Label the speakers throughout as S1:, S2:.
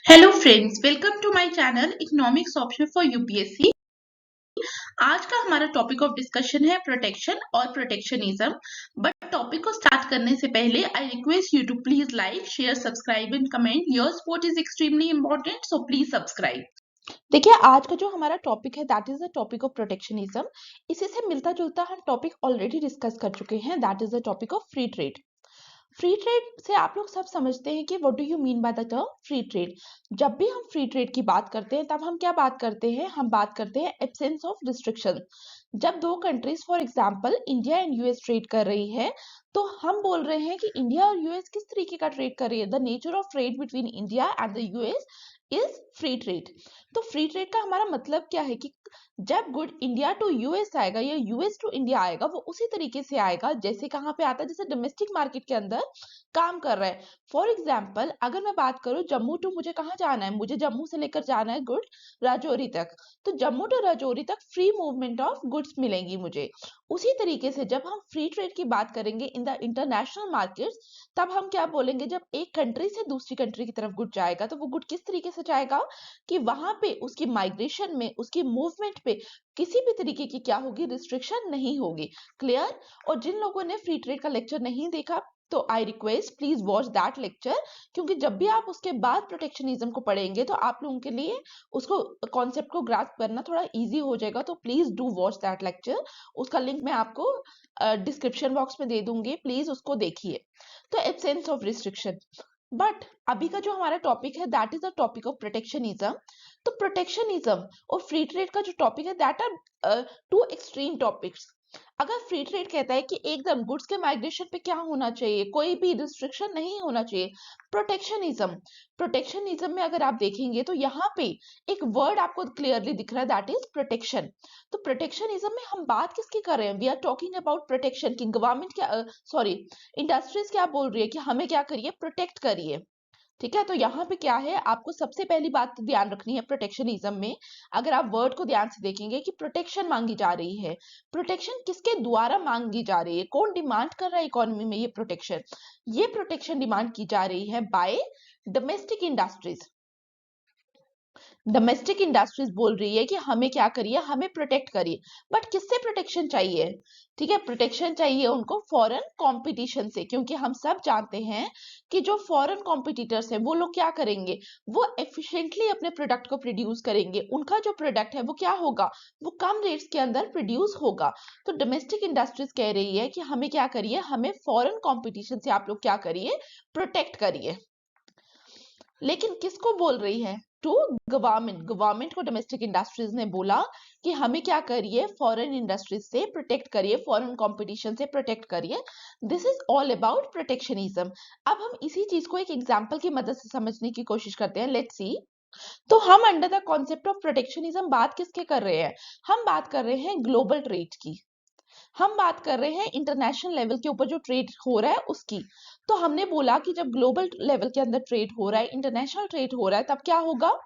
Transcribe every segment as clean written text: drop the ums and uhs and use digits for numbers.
S1: Hello friends, welcome to my channel economics option for UPSC. आज का हमारा topic of discussion है protection और प्रोटेक्शनिज्म। बट टॉपिक को स्टार्ट करने से पहले I request you to please like, share, subscribe and comment. Your support is extremely important, so please subscribe. देखिए, आज का जो हमारा टॉपिक है that is the topic of protectionism. इसी से मिलता जुलता हम टॉपिक ऑलरेडी डिस्कस कर चुके हैं, that is the topic of free trade. Free trade से आप लोग सब समझते हैं कि what do you mean by the term free trade. जब भी हम फ्री ट्रेड की बात करते हैं तब हम क्या बात करते हैं, हम बात करते हैं एब्सेंस ऑफ रिस्ट्रिक्शन। जब दो countries for example India and US trade कर रही है तो हम बोल रहे हैं कि इंडिया और यूएस किस तरीके का ट्रेड कर रही है। The nature of trade between India and the US is free trade. तो फ्री ट्रेड का हमारा मतलब क्या है कि जब गुड इंडिया टू यूएस आएगा या यूएस टू इंडिया आएगा वो उसी तरीके से आएगा जैसे कहाँ पे आता है, जैसे डोमेस्टिक मार्केट के अंदर काम कर रहा है। फॉर एग्जाम्पल अगर मैं बात करूं जम्मू टू, मुझे कहाँ जाना है, मुझे जम्मू से लेकर जाना है गुड राजौरी तक, तो जम्मू टू राजौरी तक फ्री मूवमेंट ऑफ गुड्स मिलेंगी मुझे। उसी तरीके से जब हम फ्री ट्रेड की बात करेंगे इन द इंटरनेशनल मार्केट्स तब हम क्या बोलेंगे, जब एक कंट्री से दूसरी कंट्री की तरफ गुड जाएगा तो वो गुड किस तरीके से जाएगा कि वहां पे उसकी माइग्रेशन में, उसकी मूवमेंट पे किसी भी तरीके की क्या होगी, रिस्ट्रिक्शन नहीं होगी। क्लियर। और जिन लोगों ने फ्री ट्रेड का लेक्चर नहीं देखा तो I request please watch that lecture, क्योंकि जब भी आप उसके बाद प्रोटेक्शनिज्म को पढ़ेंगे तो आप लोगों के लिए उसको कॉन्सेप्ट को ग्रास्प करना थोड़ा इजी हो जाएगा। तो please do watch that lecture. उसका लिंक मैं आपको डिस्क्रिप्शन बॉक्स में दे दूंगी, प्लीज उसको देखिए। तो एब्सेंस ऑफ रिस्ट्रिक्शन। बट अभी का जो हमारा टॉपिक है that is the topic of protectionism. तो प्रोटेक्शनिज्म और फ्री ट्रेड का जो टॉपिक है that are two extreme topics. अगर फ्री ट्रेड कहता है कि एकदम गुड्स के माइग्रेशन पे क्या होना चाहिए, कोई भी रिस्ट्रिक्शन नहीं होना चाहिए। प्रोटेक्शनिज्म, प्रोटेक्शनिज्म में अगर आप देखेंगे तो यहाँ पे एक वर्ड आपको क्लियरली दिख रहा है दैट इज प्रोटेक्शन। तो प्रोटेक्शनिज्म में हम बात किसकी कर रहे हैं, we are talking about protection की गवर्नमेंट क्या, सॉरी इंडस्ट्रीज क्या बोल रही है कि हमें क्या करिए, प्रोटेक्ट करिए। ठीक है, तो यहाँ पे क्या है, आपको सबसे पहली बात तो ध्यान रखनी है प्रोटेक्शनिज्म में। अगर आप वर्ड को ध्यान से देखेंगे कि प्रोटेक्शन मांगी जा रही है, प्रोटेक्शन किसके द्वारा मांगी जा रही है, कौन डिमांड कर रहा है इकोनॉमी में ये प्रोटेक्शन डिमांड की जा रही है bye domestic industries. Domestic industries बोल रही है कि हमें क्या करिए, हमें प्रोटेक्ट करिए। बट किससे प्रोटेक्शन चाहिए, ठीक है, प्रोटेक्शन चाहिए उनको फॉरेन कंपटीशन से, क्योंकि हम सब जानते हैं कि जो फॉरेन कॉम्पिटिटर्स हैं वो लोग क्या करेंगे, वो एफिशिएंटली अपने प्रोडक्ट को प्रोड्यूस करेंगे। उनका जो प्रोडक्ट है वो क्या होगा, वो कम रेट्स के अंदर प्रोड्यूस होगा। तो डोमेस्टिक इंडस्ट्रीज कह रही है कि हमें क्या करिए, हमें फॉरेन कॉम्पिटिशन से आप लोग क्या करिए, प्रोटेक्ट करिए। लेकिन किसको बोल रही है, टू गवर्नमेंट। गवर्नमेंट को डोमेस्टिक इंडस्ट्रीज ने बोला कि हमें क्या करिए, फॉरेन इंडस्ट्रीज से प्रोटेक्ट करिए, फॉरेन कंपटीशन से प्रोटेक्ट करिए। This is all about protectionism. अब हम इसी चीज को एक एग्जांपल की मदद से समझने की कोशिश करते हैं, लेट्स सी। तो हम under the concept of protectionism बात किसके कर रहे हैं, हम बात कर रहे हैं ग्लोबल ट्रेड की, हम बात कर रहे हैं इंटरनेशनल लेवल के ऊपर जो ट्रेड हो रहा है उसकी। तो हमने बोला कि जब ग्लोबल लेवल के अंदर ट्रेड हो रहा है, इंटरनेशनल ट्रेड हो रहा है, तब क्या होगा,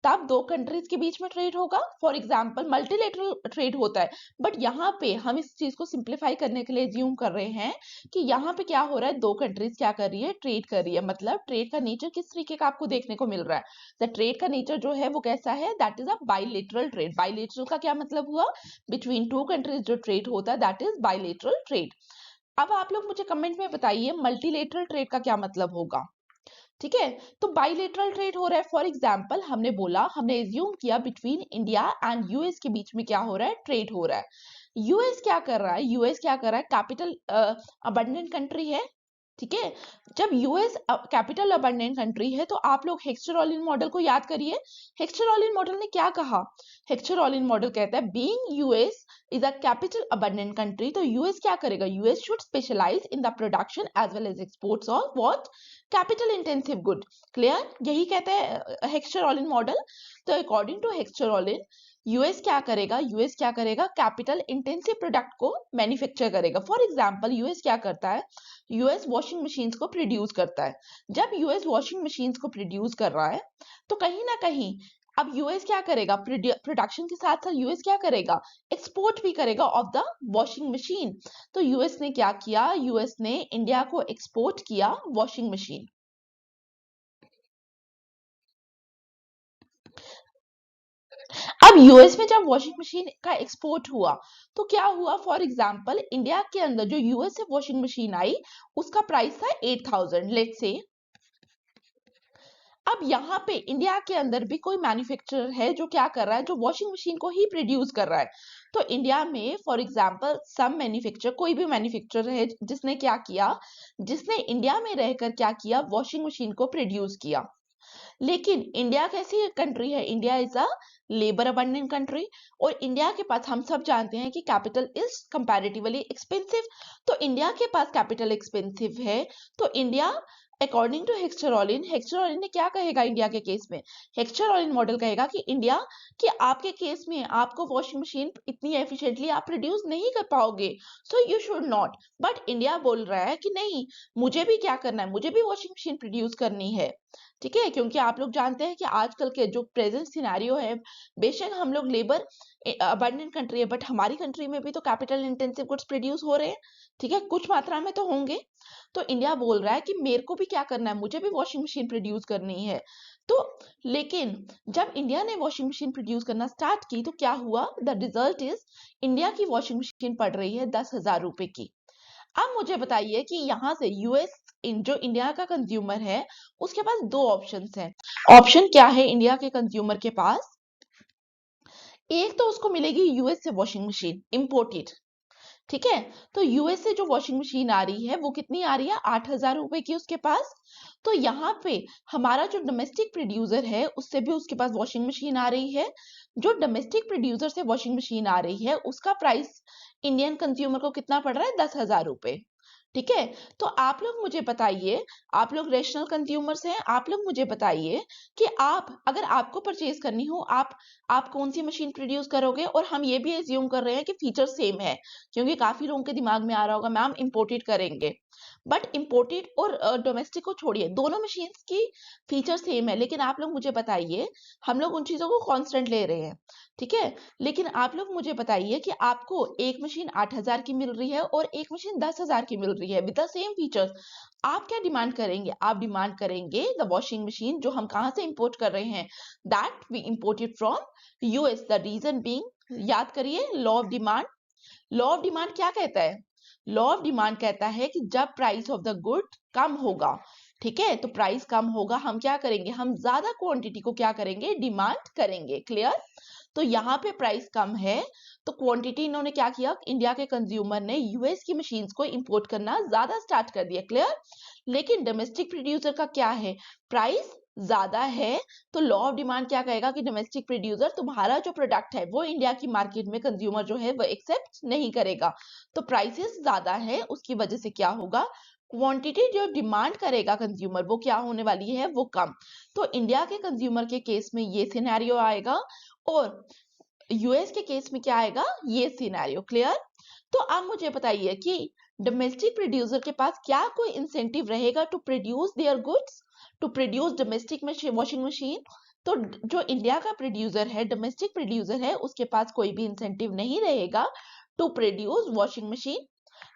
S1: तब दो कंट्रीज के बीच में ट्रेड होगा। फॉर एग्जांपल मल्टीलेटरल ट्रेड होता है। बट यहाँ पे हम इस चीज को सिंप्लीफाई करने के लिए ज्यूम कर रहे हैं कि यहाँ पे क्या हो रहा है, दो कंट्रीज क्या कर रही है, ट्रेड कर रही है। मतलब ट्रेड का नेचर किस तरीके का आपको देखने को मिल रहा है, द ट्रेड का नेचर जो है वो कैसा है, that is a bilateral trade. Bilateral का क्या मतलब हुआ, बिटवीन टू कंट्रीज जो ट्रेड होता है दैट इज बाइलेटरल ट्रेड। अब आप लोग मुझे कमेंट में बताइए मल्टीलेटरल ट्रेड का क्या मतलब होगा। ठीक है, तो बाइलेटरल ट्रेड हो रहा है। फॉर एग्जांपल हमने बोला, हमने एज्यूम किया बिटवीन इंडिया एंड यूएस के बीच में क्या हो रहा है, ट्रेड हो रहा है। यूएस क्या कर रहा है, यूएस क्या कर रहा है, कैपिटल अबंडेंट कंट्री है। ठीक है, जब यूएस कैपिटल अबंडेंट कंट्री है तो आप लोग हेक्स्टर-ओलिन मॉडल को याद करिए। हेक्स्टर-ओलिन मॉडल ने क्या कहा, हेक्स्टर-ओलिन मॉडल कहता है being US is a capital abundant country, तो यूएस क्या करेगा, US should specialise in the production as well as exports of what, capital intensive good. Clear, यही कहता है हेक्स्टर-ओलिन मॉडल। तो अकॉर्डिंग टू हेक्स्टर-ओलिन यूएस क्या करेगा, यूएस क्या करेगा, कैपिटल इंटेंसिव प्रोडक्ट को मैन्युफैक्चर करेगा। फॉर एग्जांपल यूएस क्या करता है, यूएस वॉशिंग मशीन्स को प्रोड्यूस करता है। जब यूएस वॉशिंग मशीन्स को प्रोड्यूस कर रहा है तो कहीं ना कहीं अब यूएस क्या करेगा, प्रोडक्शन के साथ साथ यूएस क्या करेगा, एक्सपोर्ट भी करेगा ऑफ द वॉशिंग मशीन। तो यूएस ने क्या किया, यूएस ने इंडिया को एक्सपोर्ट किया वॉशिंग मशीन। अब यूएस में जब वॉशिंग मशीन का एक्सपोर्ट हुआ तो क्या हुआ, फॉर एग्जांपल इंडिया के अंदर जो यूएस से वॉशिंग मशीन आई उसका प्राइस था 8000 लेट्स से। अब यहाँ पे इंडिया के अंदर भी कोई मैन्युफैक्चरर है जो क्या कर रहा है, जो वॉशिंग मशीन को ही प्रोड्यूस कर रहा है। तो इंडिया में फॉर एग्जांपल सम मैन्युफैक्चरर, कोई भी मैन्युफैक्चरर है जिसने क्या किया, जिसने इंडिया में रहकर क्या किया, वॉशिंग मशीन को प्रोड्यूस किया। लेकिन इंडिया कैसी कंट्री है, India is a labour abundant country, और इंडिया के पास हम सब जानते हैं कि कैपिटल इज कंपैरेटिवली एक्सपेंसिव। तो इंडिया के पास कैपिटल एक्सपेंसिव है, तो इंडिया अकॉर्डिंग टू हेक्स्चर-ओलिन, हेक्स्चर-ओलिन ने क्या कहेगा इंडिया के केस में, हेक्स्चर-ओलिन मॉडल कहेगा कि इंडिया कि आपके केस में आपको वॉशिंग मशीन इतनी एफिशिएंटली आप प्रोड्यूस नहीं कर पाओगे, so you should not. But India बोल रहा है कि नहीं, मुझे भी क्या करना है, मुझे भी वॉशिंग मशीन प्रोड्यूस करनी है। ठीक है, क्योंकि आप लोग जानते हैं कि आजकल के जो प्रेजेंट सिनेरियो है, बेशक हम लोग लेबर अबंडेंट कंट्री है, बट हमारी कंट्री में भी तो कैपिटल इंटेंसिव गुड्स प्रोड्यूस हो रहे हैं। ठीक है, कुछ मात्रा में तो होंगे। तो इंडिया बोल रहा है कि मेरे को भी क्या करना है, मुझे भी वॉशिंग मशीन प्रोड्यूस करनी है। तो लेकिन जब इंडिया ने वॉशिंग मशीन प्रोड्यूस करना स्टार्ट की तो क्या हुआ, द रिजल्ट इज इंडिया की वॉशिंग मशीन पड़ रही है 10,000 रुपए की। अब मुझे बताइए कि यहाँ से यूएस जो इंडिया का कंज्यूमर है उसके पास दो ऑप्शंस हैं। ऑप्शन क्या है इंडिया के कंज्यूमर के पास, एक तो उसको मिलेगी यूएस से वॉशिंग मशीन इंपोर्टेड। ठीक है, तो यूएस से जो वॉशिंग मशीन आ रही है वो कितनी आ रही है, 8,000 रुपए की उसके पास। तो यहाँ पे हमारा जो डोमेस्टिक प्रोड्यूसर है उससे भी उसके पास वॉशिंग मशीन आ रही है। जो डोमेस्टिक प्रोड्यूसर से वॉशिंग मशीन आ रही है उसका प्राइस इंडियन कंज्यूमर को कितना पड़ रहा है, 10,000 रुपए। ठीक है, तो आप लोग मुझे बताइए, आप लोग रेशनल कंज्यूमर्स हैं, आप लोग मुझे बताइए कि आप अगर आपको परचेज करनी हो, आप कौन सी मशीन प्रोड्यूस करोगे। और हम ये भी एज्यूम कर रहे हैं कि फीचर सेम है, क्योंकि काफी लोगों के दिमाग में आ रहा होगा मैम इंपोर्टेड करेंगे, बट इंपोर्टेड और डोमेस्टिक को छोड़िए, दोनों मशीन्स की फीचर सेम है। लेकिन आप लोग मुझे बताइए, हम लोग उन चीजों को कांस्टेंट ले रहे हैं। ठीक है, लेकिन आप लोग मुझे बताइए कि आपको एक मशीन 8,000 की मिल रही है और एक मशीन 10,000 की मिल रही है विद द सेम फीचर्स, आप क्या डिमांड करेंगे, आप डिमांड करेंगे द वॉशिंग मशीन जो हम कहां से इंपोर्ट कर रहे हैं, that we imported from US. The reason being, याद करिए law of demand. Law of demand क्या कहता है, लॉ ऑफ डिमांड कहता है कि जब price of the good come होगा, ठीक है, तो प्राइस कम होगा, हम क्या करेंगे, हम ज्यादा क्वांटिटी को क्या करेंगे, डिमांड करेंगे। क्लियर, तो यहाँ पे प्राइस कम है तो क्वांटिटी इन्होंने क्या किया, इंडिया के कंज्यूमर ने यूएस की मशीन्स को इंपोर्ट करना ज्यादा स्टार्ट कर दिया। क्लियर, लेकिन डोमेस्टिक प्रोड्यूसर का क्या है, प्राइस ज्यादा है, तो लॉ ऑफ डिमांड क्या कहेगा कि डोमेस्टिक प्रोड्यूसर तुम्हारा जो प्रोडक्ट है वो इंडिया की मार्केट में कंज्यूमर जो है वो एक्सेप्ट नहीं करेगा, तो प्राइसेस ज्यादा है, उसकी वजह से क्या होगा, क्वांटिटी जो डिमांड करेगा कंज्यूमर वो क्या होने वाली है, वो कम। तो इंडिया के कंज्यूमर के केस में ये सिनेरियो आएगा और यूएस के केस में क्या आएगा, ये सिनेरियो। क्लियर, तो आप मुझे बताइए कि डोमेस्टिक प्रोड्यूसर के पास क्या कोई इंसेंटिव रहेगा to produce their goods, to produce domestic washing machine. तो जो इंडिया का प्रोड्यूसर है, डोमेस्टिक प्रोड्यूसर है, उसके पास कोई भी इंसेंटिव नहीं रहेगा टू प्रोड्यूस वॉशिंग मशीन।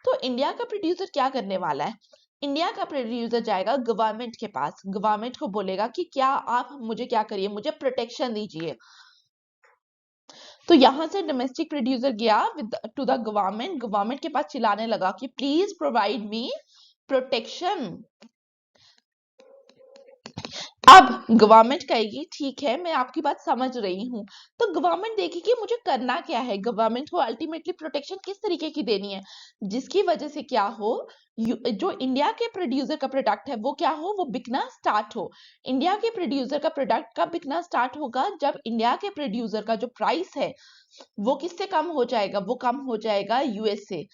S1: तो इंडिया का प्रोड्यूसर क्या करने वाला है, इंडिया का प्रोड्यूसर जाएगा गवर्नमेंट के पास, गवर्नमेंट को बोलेगा कि क्या आप मुझे क्या करिए, मुझे प्रोटेक्शन दीजिए। तो यहां से डोमेस्टिक प्रोड्यूसर गया with two the government, government के पास चिल्लाने लगा कि प्लीज प्रोवाइड मी प्रोटेक्शन। अब गवर्नमेंट कहेगी ठीक है मैं आपकी बात समझ रही हूँ, तो गवर्नमेंट देखेगी मुझे करना क्या है, गवर्नमेंट को अल्टीमेटली प्रोटेक्शन किस तरीके की देनी है जिसकी वजह से क्या हो, जो इंडिया के प्रोड्यूसर का प्रोडक्ट है वो क्या हो, वो बिकना स्टार्ट हो। इंडिया के प्रोड्यूसर का प्रोडक्ट कब बिकना स्टार्ट होगा, जब इंडिया के प्रोड्यूसर का जो प्राइस है वो किससे कम हो जाएगा, वो कम हो जाएगा यूएस से।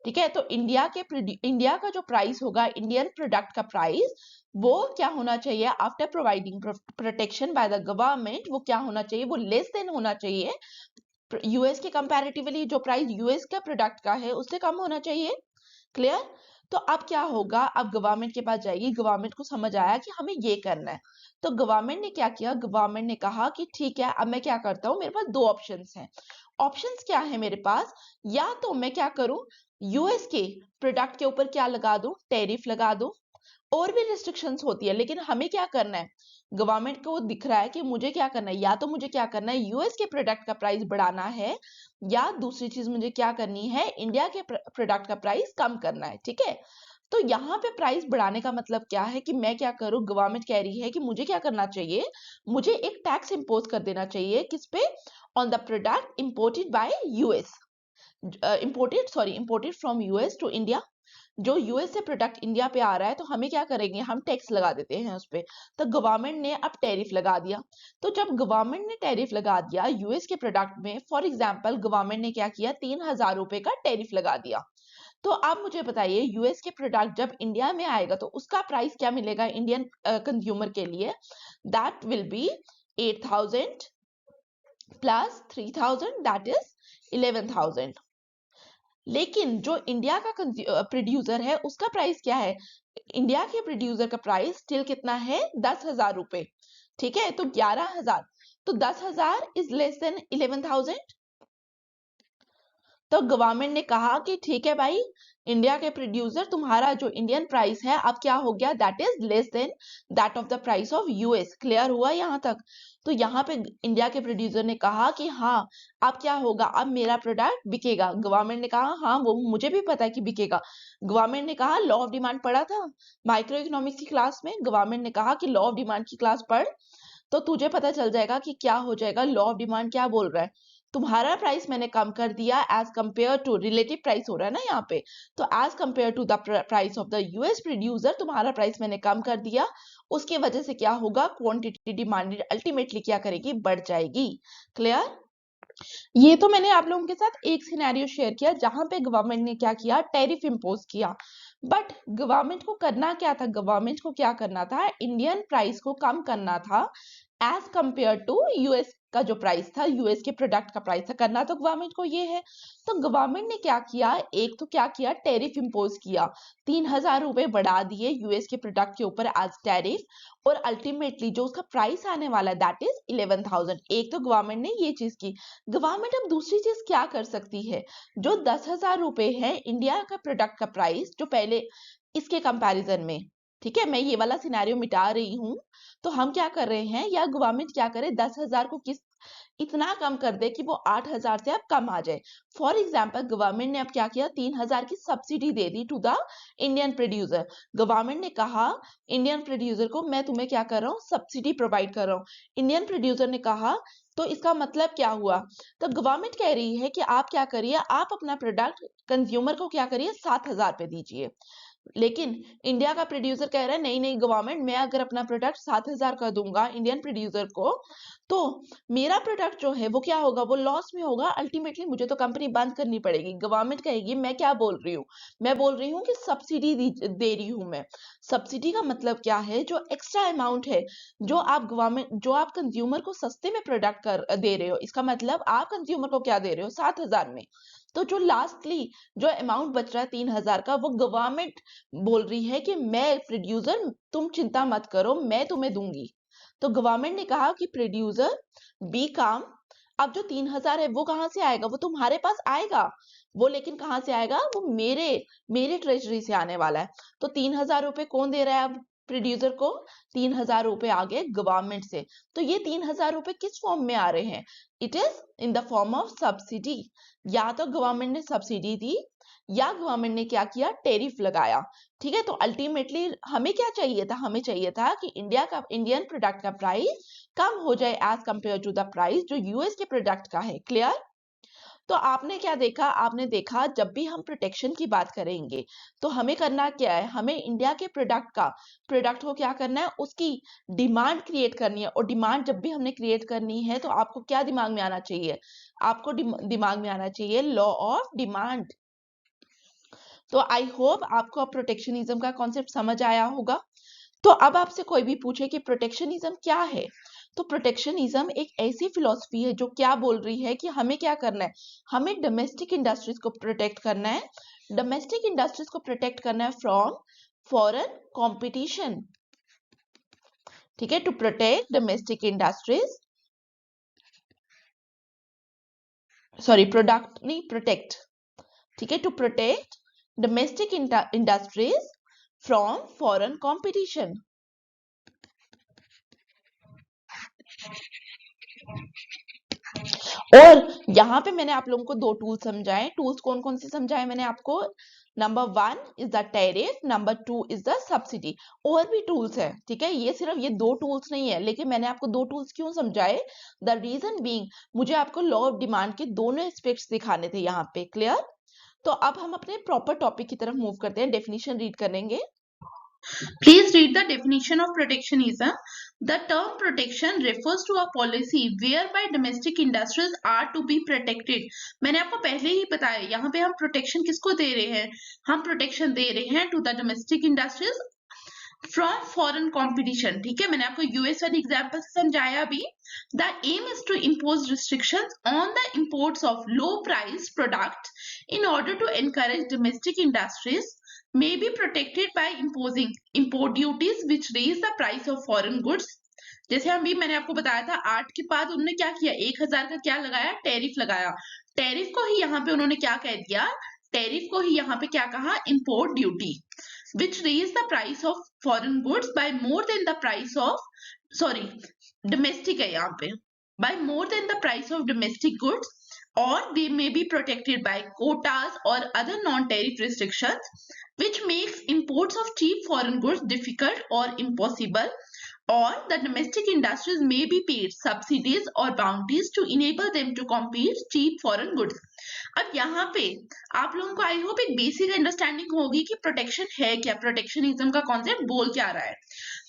S1: ठीक है, तो इंडिया का जो प्राइस होगा, इंडियन प्रोडक्ट का प्राइस, वो क्या होना चाहिए, after providing protection by the government, वो क्या होना चाहिए, वो लेस देन होना चाहिए यूएस के कंपैरेटिवली, जो प्राइस यूएस का प्रोडक्ट का है उससे कम होना चाहिए। क्लियर, तो अब क्या होगा, अब गवर्नमेंट के पास जाएगी, गवर्नमेंट को समझ आया कि हमें ये करना है, तो गवर्नमेंट ने क्या किया, गवर्नमेंट ने कहा कि ठीक है अब मैं क्या करता हूँ, मेरे पास दो ऑप्शंस हैं। ऑप्शंस क्या है मेरे पास, या तो मैं क्या करूं, यूएस के प्रोडक्ट के ऊपर क्या लगा दूं, टैरिफ लगा दूं,
S2: और भी रिस्ट्रिक्शंस होती है, लेकिन हमें क्या करना है, गवर्नमेंट को दिख रहा है कि मुझे क्या करना है, या तो मुझे क्या करना है यूएस के प्रोडक्ट का प्राइस बढ़ाना है, या दूसरी चीज मुझे क्या करनी है, इंडिया के प्रोडक्ट का प्राइस कम करना है। ठीक है, तो यहाँ पे प्राइस बढ़ाने का मतलब क्या है कि मैं क्या करूँ, गवर्नमेंट कह रही है कि मुझे क्या करना चाहिए, मुझे एक टैक्स इंपोज कर देना चाहिए, किस पे, on the product imported by US, imported from US to India. जो यूएस से प्रोडक्ट इंडिया पे आ रहा है तो हमें क्या करेंगे, हम टैक्स लगा देते हैं उस पे। तो गवर्नमेंट ने अब टैरिफ लगा दिया। तो जब गवर्नमेंट ने टैरिफ लगा दिया यूएस के प्रोडक्ट में, फॉर एग्जांपल गवर्नमेंट ने क्या किया, 3,000 रुपए का टैरिफ लगा दिया। तो आप मुझे बताइए, यूएस के प्रोडक्ट जब इंडिया में आएगा तो उसका प्राइस क्या मिलेगा इंडियन कंज्यूमर के लिए, that will be 8,000 plus 3,000, that is 11,000। लेकिन जो इंडिया का प्रोड्यूसर है उसका प्राइस क्या है, इंडिया के प्रोड्यूसर का प्राइस स्टिल कितना है, 10,000 रुपए। ठीक है, तो 11,000, तो 10,000 इज लेस देन 11,000। तो गवर्नमेंट ने कहा कि ठीक है भाई, इंडिया के प्रोड्यूसर तुम्हारा जो इंडियन प्राइस है अब क्या हो गया, that is less than that of the price of US. Clear हुआ यहाँ तक? तो यहाँ पे इंडिया के प्रोड्यूसर ने कहा कि हाँ, अब क्या होगा, अब मेरा प्रोडक्ट बिकेगा। गवर्नमेंट ने कहा हाँ, वो मुझे भी पता है कि बिकेगा। गवर्नमेंट ने कहा, लॉ ऑफ डिमांड पढ़ा था माइक्रो इकोनॉमिक्स की क्लास में, गवर्नमेंट ने कहा कि लॉ ऑफ डिमांड की क्लास पढ़, तो तुझे पता चल जाएगा कि क्या हो जाएगा। लॉ ऑफ डिमांड क्या बोल रहा है, तुम्हारा प्राइस मैंने कम कर दिया as compare to, relative price हो रहा है ना यहाँ पे, तो as compare to the price of the US producer तुम्हारा प्राइस मैंने कम कर दिया। उसकी वजह से क्या होगा, क्वांटिटी डिमांडेड अल्टीमेटली क्या करेगी, बढ़ जाएगी। क्लियर? ये तो मैंने आप लोगों के साथ एक सिनेरियो शेयर किया जहां पे गवर्नमेंट ने क्या किया, टैरिफ इंपोज किया। बट गवर्नमेंट को करना क्या था, गवर्नमेंट को क्या करना था, इंडियन प्राइस को कम करना था एज कंपेयर टू यूएस का जो प्राइस था, यूएस के प्रोडक्ट का प्राइस था, करना तो गवर्नमेंट को ये है। तो गवर्नमेंट ने क्या किया, एक तो क्या किया, टैरिफ इंपोज किया, 3,000 रुपए बढ़ा दिए यूएस के प्रोडक्ट के ऊपर एज टैरिफ, और अल्टीमेटली जो उसका प्राइस आने वाला है दैट इज 11,000। एक तो गवर्नमेंट ने ये चीज की। गवर्नमेंट अब दूसरी चीज क्या कर सकती है, जो 10,000 रुपए है इंडिया का प्रोडक्ट का प्राइस, जो पहले इसके कंपैरिजन में, ठीक है, मैं ये वाला सिनेरियो मिटा रही हूं, तो हम क्या कर रहे हैं, या गवर्नमेंट क्या करे, 10,000 को किस इतना कम कर दे कि वो 8,000 से अब कम आ जाए। फॉर एग्जाम्पल गवर्नमेंट ने अब क्या किया, 3,000 की सब्सिडी दे दी to the Indian producer. Government ने कहा इंडियन प्रोड्यूसर को, मैं तुम्हें क्या कर रहा हूँ, सब्सिडी प्रोवाइड कर रहा हूँ। इंडियन प्रोड्यूसर ने कहा, तो इसका मतलब क्या हुआ, तो गवर्नमेंट कह रही है कि आप क्या करिए, आप अपना प्रोडक्ट कंज्यूमर को क्या करिए, 7,000 पे दीजिए। लेकिन इंडिया का प्रोड्यूसर कह रहा है नहीं नहीं गवर्नमेंट, मैं अगर अपना प्रोडक्ट 7,000 का दूंगा इंडियन प्रोड्यूसर को, तो मेरा प्रोडक्ट जो है वो क्या होगा, वो लॉस में होगा, अल्टीमेटली मुझे तो कंपनी बंद करनी पड़ेगी। गवर्नमेंट कहेगी मैं क्या बोल रही हूँ, मैं बोल रही हूँ कि सब्सिडी दे रही हूँ मैं। सब्सिडी का मतलब क्या है, जो एक्स्ट्रा अमाउंट है, जो आप गवर्नमेंट, जो आप कंज्यूमर को सस्ते में प्रोडक्ट कर दे रहे हो, इसका मतलब आप कंज्यूमर को क्या दे रहे हो, 7,000 में। तो जो लास्टली जो अमाउंट बच रहा है 3,000 का, वो गवर्नमेंट बोल रही है कि मैं प्रोड्यूसर, तुम चिंता मत करो, मैं तुम्हें दूंगी। तो गवर्नमेंट ने कहा कि प्रोड्यूसर बी काम, अब जो 3,000 है वो कहां से आएगा, वो तुम्हारे पास आएगा, वो लेकिन कहां से आएगा, वो मेरे मेरे ट्रेजरी से आने वाला है। तो 3,000 रुपए कौन दे रहा है अब प्रोड्यूसर को, 3,000 रुपए आ गए गवर्नमेंट से। तो ये 3,000 रुपए किस फॉर्म में आ रहे हैं, it is in the form of subsidy. या तो गवर्नमेंट ने सब्सिडी दी, या गवर्नमेंट ने क्या किया, टैरिफ लगाया। ठीक है, तो अल्टीमेटली हमें क्या चाहिए था, हमें चाहिए था कि इंडिया का, इंडियन प्रोडक्ट का प्राइस कम हो जाए as compare to the price जो यूएस के प्रोडक्ट का है। क्लियर? तो आपने क्या देखा, आपने देखा जब भी हम प्रोटेक्शन की बात करेंगे तो हमें करना क्या है, हमें इंडिया के प्रोडक्ट को क्या करना है, उसकी डिमांड क्रिएट करनी है। और डिमांड जब भी हमने क्रिएट करनी है तो आपको क्या दिमाग में आना चाहिए, आपको दिमाग में आना चाहिए लॉ ऑफ डिमांड। तो आई होप आपको अब प्रोटेक्शनिज्म का कॉन्सेप्ट समझ आया होगा। तो अब आपसे कोई भी पूछे कि प्रोटेक्शनिज्म क्या है, तो प्रोटेक्शनिज्म एक ऐसी फिलॉसफी है जो क्या बोल रही है कि हमें क्या करना है, हमें डोमेस्टिक इंडस्ट्रीज को प्रोटेक्ट करना है, डोमेस्टिक इंडस्ट्रीज को प्रोटेक्ट करना है फ्रॉम फॉरेन कंपटीशन। ठीक है, to protect domestic industries, sorry product नहीं, प्रोटेक्ट, ठीक है, to protect domestic industries from foreign competition. और यहाँ पे मैंने आप लोगों को दो टूल समझाए। टूल्स कौन कौन से समझाए मैंने आपको? Number 1 is the tariff, number 2 is the subsidy. और भी टूल्स है, ठीक है, ये सिर्फ ये दो टूल्स नहीं है, लेकिन मैंने आपको दो टूल्स क्यों समझाए? द रीजन बीइंग मुझे आपको लॉ ऑफ डिमांड के दोनों एस्पेक्ट्स दिखाने थे यहाँ पे। क्लियर? तो अब हम अपने प्रॉपर टॉपिक की तरफ मूव करते हैं, डेफिनेशन रीड करेंगे।
S1: Please read the definition of protectionism. The term protection refers to a policy whereby domestic industries are to be protected. मैंने आपको पहले ही बताया, यहाँ पे हम प्रोटेक्शन किसको दे रहे हैं? हम प्रोटेक्शन दे रहे हैं to the domestic industries from foreign competition. ठीक है, मैंने आपको यूएस वाली एग्जाम्पल समझाया अभी। The aim is to impose restrictions on the imports of low price products in order to encourage domestic industries may be protected by imposing import duties which raise the price of foreign goods. जैसे अभी मैंने आपको बताया था 8 के बाद उन्होंने क्या किया, 1000 का क्या लगाया, टैरिफ लगाया। टैरिफ को ही यहाँ पे उन्होंने क्या कह दिया, टैरिफ को ही यहाँ पे क्या कहा, import duty, which raise the price of foreign goods by more than the price of, sorry, domestic है यहाँ पे, by more than the price of domestic goods, or they may be protected by quotas or other non-tariff restrictions, which makes imports of cheap foreign goods difficult or impossible, or the domestic industries may be paid subsidies or bounties to enable them to compete cheap foreign goods. अब यहाँ पे आप लोगों को I hope एक basic understanding होगी कि protection है क्या, प्रोटेक्शनिज्म का कॉन्सेप्ट बोल क्या रहा है।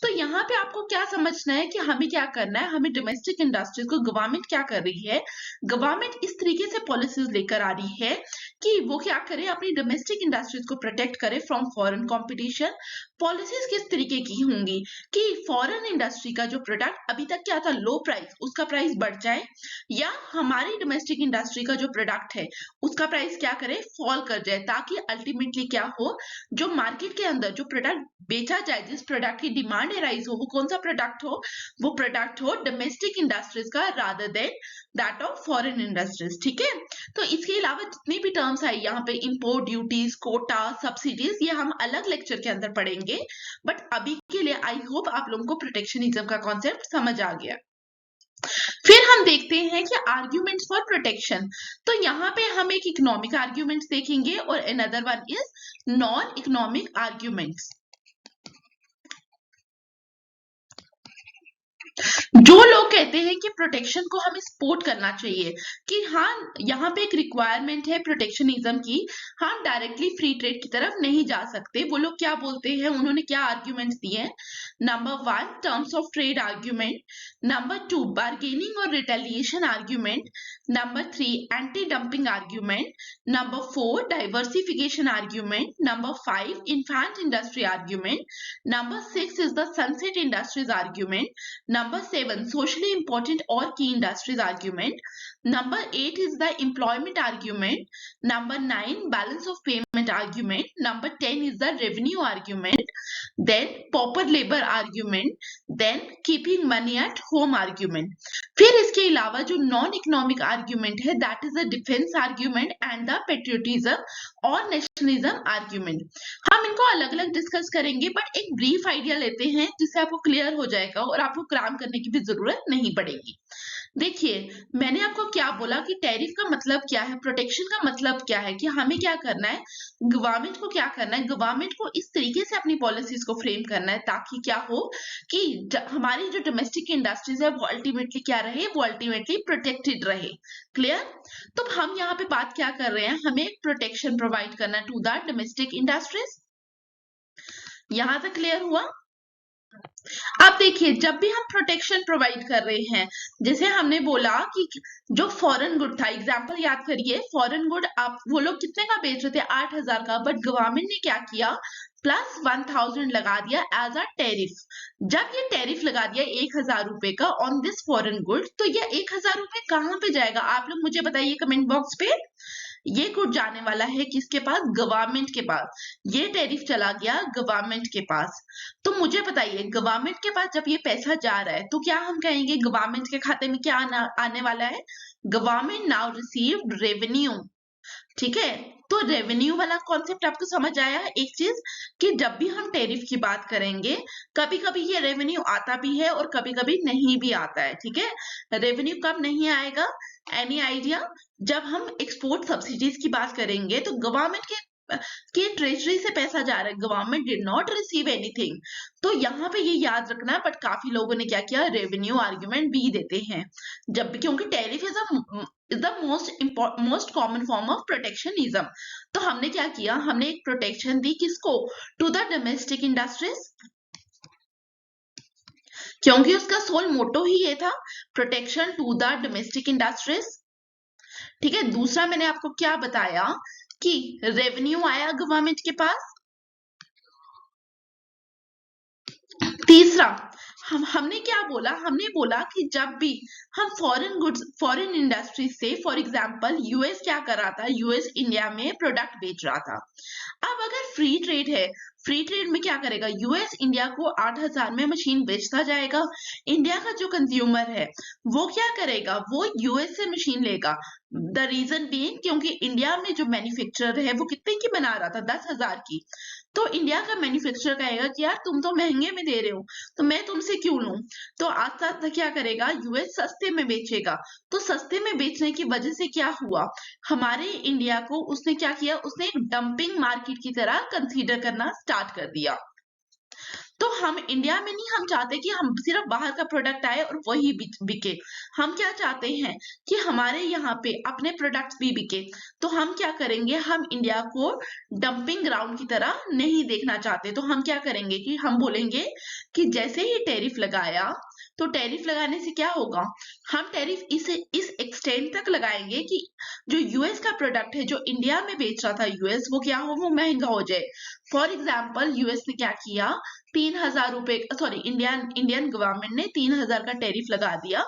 S1: तो यहाँ पे आपको क्या समझना है कि हमें क्या करना है, हमें डोमेस्टिक इंडस्ट्रीज को गवर्नमेंट क्या कर रही है, गवर्नमेंट इस तरीके से पॉलिसीज लेकर आ रही है कि वो क्या करे, अपनी डोमेस्टिक इंडस्ट्रीज को प्रोटेक्ट करे फ्रॉम फॉरेन कंपटीशन। पॉलिसीज किस तरीके की होंगी कि फॉरेन इंडस्ट्री का जो प्रोडक्ट अभी तक क्या था लो प्राइस, उसका प्राइस बढ़ जाए, या हमारी डोमेस्टिक इंडस्ट्री का जो प्रोडक्ट है उसका प्राइस क्या करे, फॉल कर जाए, ताकि अल्टीमेटली क्या हो, जो मार्केट के अंदर जो प्रोडक्ट बेचा जाए, जिस प्रोडक्ट की डिमांड राइज हो, वो कौन सा प्रोडक्ट हो, वो प्रोडक्ट हो डोमेस्टिक इंडस्ट्रीज का rather than that of foreign industries. ठीक है, तो इसके अलावा जितनी भी टर्म्स आई यहाँ पे, इंपोर्ट ड्यूटीज, कोटा, सब्सिडीज, ये हम अलग लेक्चर के अंदर पढ़ेंगे, बट अभी के लिए आई होप आप लोगों को प्रोटेक्शनिज्म का कॉन्सेप्ट समझ आ गया। फिर हम देखते हैं कि आर्ग्यूमेंट्स फॉर प्रोटेक्शन। तो यहाँ पे हम एक इकोनॉमिक आर्ग्यूमेंट्स देखेंगे और another one is non economic arguments. जो लोग कहते हैं कि प्रोटेक्शन को हमें सपोर्ट करना चाहिए, कि हाँ यहाँ पे एक रिक्वायरमेंट है प्रोटेक्शनिज्म की, हम डायरेक्टली फ्री ट्रेड की तरफ नहीं जा सकते, वो लोग क्या बोलते हैं, उन्होंने क्या आर्ग्यूमेंट्स दिए हैं? Number 1 terms of trade argument, number 2 bargaining और retaliation argument, number 3 anti dumping argument, number 4 diversification argument, number 5 infant industry argument, number 6 is the sunset industries argument, Number 7, socially important or key industries argument. Number 8 is the employment argument. Number 9, balance of payment argument. Number 10 is the revenue argument. Then pauper labor argument. Then keeping money at home argument. फिर इसके अलावा जो non economic argument है, that is the defence argument and the patriotism और nationalism argument. हम इनको अलग अलग डिस्कस करेंगे, बट एक ब्रीफ आइडिया लेते हैं जिससे आपको क्लियर हो जाएगा और आपको क्राम करने की भी जरूरत नहीं पड़ेगी। देखिए, मैंने आपको क्या बोला कि टैरिफ का मतलब क्या है, प्रोटेक्शन का मतलब क्या है, कि हमें क्या करना है, गवर्नमेंट को क्या करना है, गवर्नमेंट को इस तरीके से अपनी पॉलिसीज को फ्रेम करना है ताकि क्या हो कि हमारी जो डोमेस्टिक इंडस्ट्रीज है वो अल्टीमेटली क्या रहे, वो अल्टीमेटली प्रोटेक्टेड रहे। क्लियर? तो हम यहाँ पे बात क्या कर रहे हैं, हमें प्रोटेक्शन प्रोवाइड करना टू द डोमेस्टिक इंडस्ट्रीज। यहां तक क्लियर हुआ? अब देखिए, जब भी हम प्रोटेक्शन प्रोवाइड कर रहे हैं, जैसे हमने बोला कि जो फॉरेन गुड था, एग्जांपल याद करिए, फॉरेन गुड आप वो लोग कितने का बेच रहे थे, 8000 का, बट गवर्नमेंट ने क्या किया, प्लस 1000 लगा दिया एज अ टैरिफ। जब ये टैरिफ लगा दिया 1000 रुपए का ऑन दिस फॉरेन गुड, तो ये 1000 रुपए कहाँ पे जाएगा, आप लोग मुझे बताइए कमेंट बॉक्स पे। ये गुड जाने वाला है किसके पास, गवर्नमेंट के पास। ये टैरिफ चला गया गवर्नमेंट के पास। तो मुझे बताइए, गवर्नमेंट के पास जब ये पैसा जा रहा है तो क्या हम कहेंगे गवर्नमेंट के खाते में क्या आने वाला है, गवर्नमेंट नाउ रिसीव्ड रेवेन्यू। ठीक है, तो रेवेन्यू वाला कॉन्सेप्ट आपको समझ आया। एक चीज कि जब भी हम टैरिफ की बात करेंगे, कभी कभी ये रेवेन्यू आता भी है और कभी कभी नहीं भी आता है। ठीक है, रेवेन्यू कब नहीं आएगा, एनी आइडिया? जब हम एक्सपोर्ट सब्सिडीज की बात करेंगे तो गवर्नमेंट के ट्रेजरी से पैसा जा रहा है, government did not receive anything. तो यहाँ पे ये याद रखना है। बट काफी लोगों ने क्या किया, रेवेन्यू आर्ग्यूमेंट भी देते हैं जब भी, क्योंकि tariff is the most common form of protectionism. तो हमने क्या किया, हमने एक प्रोटेक्शन दी किसको, टू द डोमेस्टिक इंडस्ट्रीज, क्योंकि उसका सोल मोटो ही ये था, protection to the domestic industries. ठीक है, दूसरा मैंने आपको क्या बताया कि रेवेन्यू आया गवर्नमेंट के पास। तीसरा हमने क्या बोला, हमने बोला कि जब भी हम फॉरेन गुड्स, फॉरेन इंडस्ट्री से, फॉर एग्जांपल यूएस क्या कर रहा था, यूएस इंडिया में प्रोडक्ट बेच रहा था। अब अगर फ्री ट्रेड है, फ्री ट्रेड में क्या करेगा, यूएस इंडिया को 8,000 में मशीन बेचता जाएगा। इंडिया का जो कंज्यूमर है वो क्या करेगा, वो यूएस से मशीन लेगा। द रीजन बीइंग, क्योंकि इंडिया में जो मैन्युफैक्चरर है वो कितने की बना रहा था, 10,000 की। तो इंडिया का मैन्युफैक्चरर कहेगा कि यार तुम तो महंगे में दे रहे हो, तो मैं तुमसे क्यों लूं। तो आस्ता आस्ता क्या करेगा, यूएस सस्ते में बेचेगा। तो सस्ते में बेचने की वजह से क्या हुआ, हमारे इंडिया को उसने क्या किया, उसने एक डंपिंग मार्केट की तरह कंसीडर करना स्टार्ट कर दिया। तो हम इंडिया में नहीं, हम चाहते कि हम सिर्फ बाहर का प्रोडक्ट आए और वही बिके। हम क्या चाहते हैं कि हमारे यहाँ पे अपने प्रोडक्ट्स भी बिके। तो हम क्या करेंगे, हम इंडिया को डंपिंग ग्राउंड की तरह नहीं देखना चाहते। तो हम क्या करेंगे कि हम बोलेंगे कि जैसे ही टैरिफ लगाया, तो टैरिफ लगाने से क्या होगा, हम टैरिफ इस एक्सटेंड तक लगाएंगे कि जो यूएस का प्रोडक्ट है जो इंडिया में बेच रहा था यूएस, वो क्या हो, वो महंगा हो जाए। फॉर एग्जाम्पल यूएस ने क्या किया, 3,000 रुपए, सॉरी इंडियन गवर्नमेंट ने 3,000 का टैरिफ लगा दिया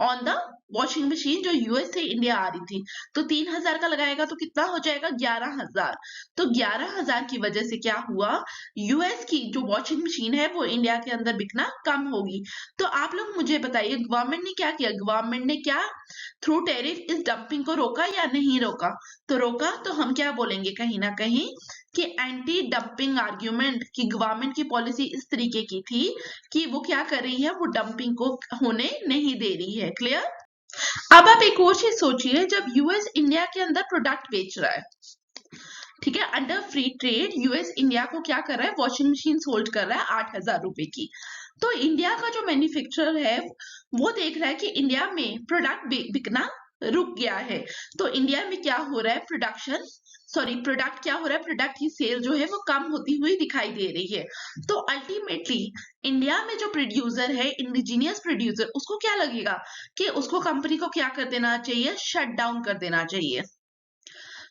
S1: ऑन द वॉशिंग मशीन जो यूएस से इंडिया आ रही थी। तो 3,000 का लगाएगा तो कितना हो जाएगा, 11,000। तो 11,000 की वजह से क्या हुआ, यूएस की जो वॉशिंग मशीन है वो इंडिया के अंदर बिकना कम होगी। तो आप लोग मुझे बताइए, गवर्नमेंट ने क्या किया, गवर्नमेंट ने क्या थ्रू टैरिफ इस डंपिंग को रोका या नहीं रोका। तो रोका, तो हम क्या बोलेंगे, कहीं ना कहीं कि एंटी डंपिंग आर्ग्यूमेंट, की गवर्नमेंट की पॉलिसी इस तरीके की थी कि वो क्या कर रही है, वो डंपिंग को होने नहीं दे रही है। क्लियर? अब आप एक और चीज सोचिए, जब यूएस इंडिया के अंदर प्रोडक्ट बेच रहा है, ठीक है, under free trade US India को क्या कर रहा है, वॉशिंग मशीन सोल्ड कर रहा है 8,000 रुपए की। तो इंडिया का जो मैन्युफैक्चरर है वो देख रहा है कि इंडिया में प्रोडक्ट बिकना रुक गया है। तो इंडिया में क्या हो रहा है, प्रोडक्ट क्या हो रहा है, प्रोडक्ट की सेल जो है वो कम होती हुई दिखाई दे रही है। तो अल्टीमेटली इंडिया में जो प्रोड्यूसर है, इंडिजीनियस प्रोड्यूसर, उसको क्या लगेगा कि उसको कंपनी को क्या कर देना चाहिए, शट डाउन कर देना चाहिए।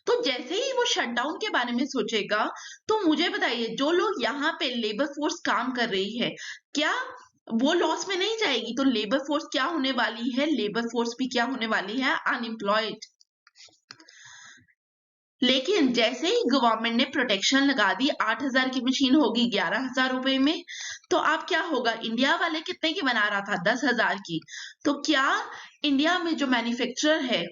S1: तो जैसे ही वो शटडाउन के बारे में सोचेगा, तो मुझे बताइए, जो लोग यहाँ पे लेबर फोर्स काम कर रही है, क्या वो लॉस में नहीं जाएगी? तो लेबर फोर्स क्या होने वाली है, लेबर फोर्स भी क्या होने वाली है, अनएम्प्लॉयड। लेकिन जैसे ही गवर्नमेंट ने प्रोटेक्शन लगा दी, 8,000 की मशीन होगी 11,000 रुपए में, तो अब क्या होगा, इंडिया वाले कितने की बना रहा था, 10,000 की। तो क्या इंडिया में जो मैन्युफैक्चरर है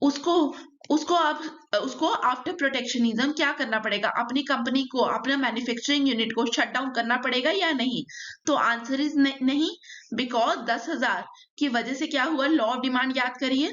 S1: उसको उसको आफ्टर प्रोटेक्शनिज्म क्या करना पड़ेगा, अपनी कंपनी को, अपने मैन्युफैक्चरिंग यूनिट को शट डाउन करना पड़ेगा या नहीं? तो आंसर इज नहीं, बिकॉज 10,000 की वजह से क्या हुआ, लॉ ऑफ डिमांड याद करिए।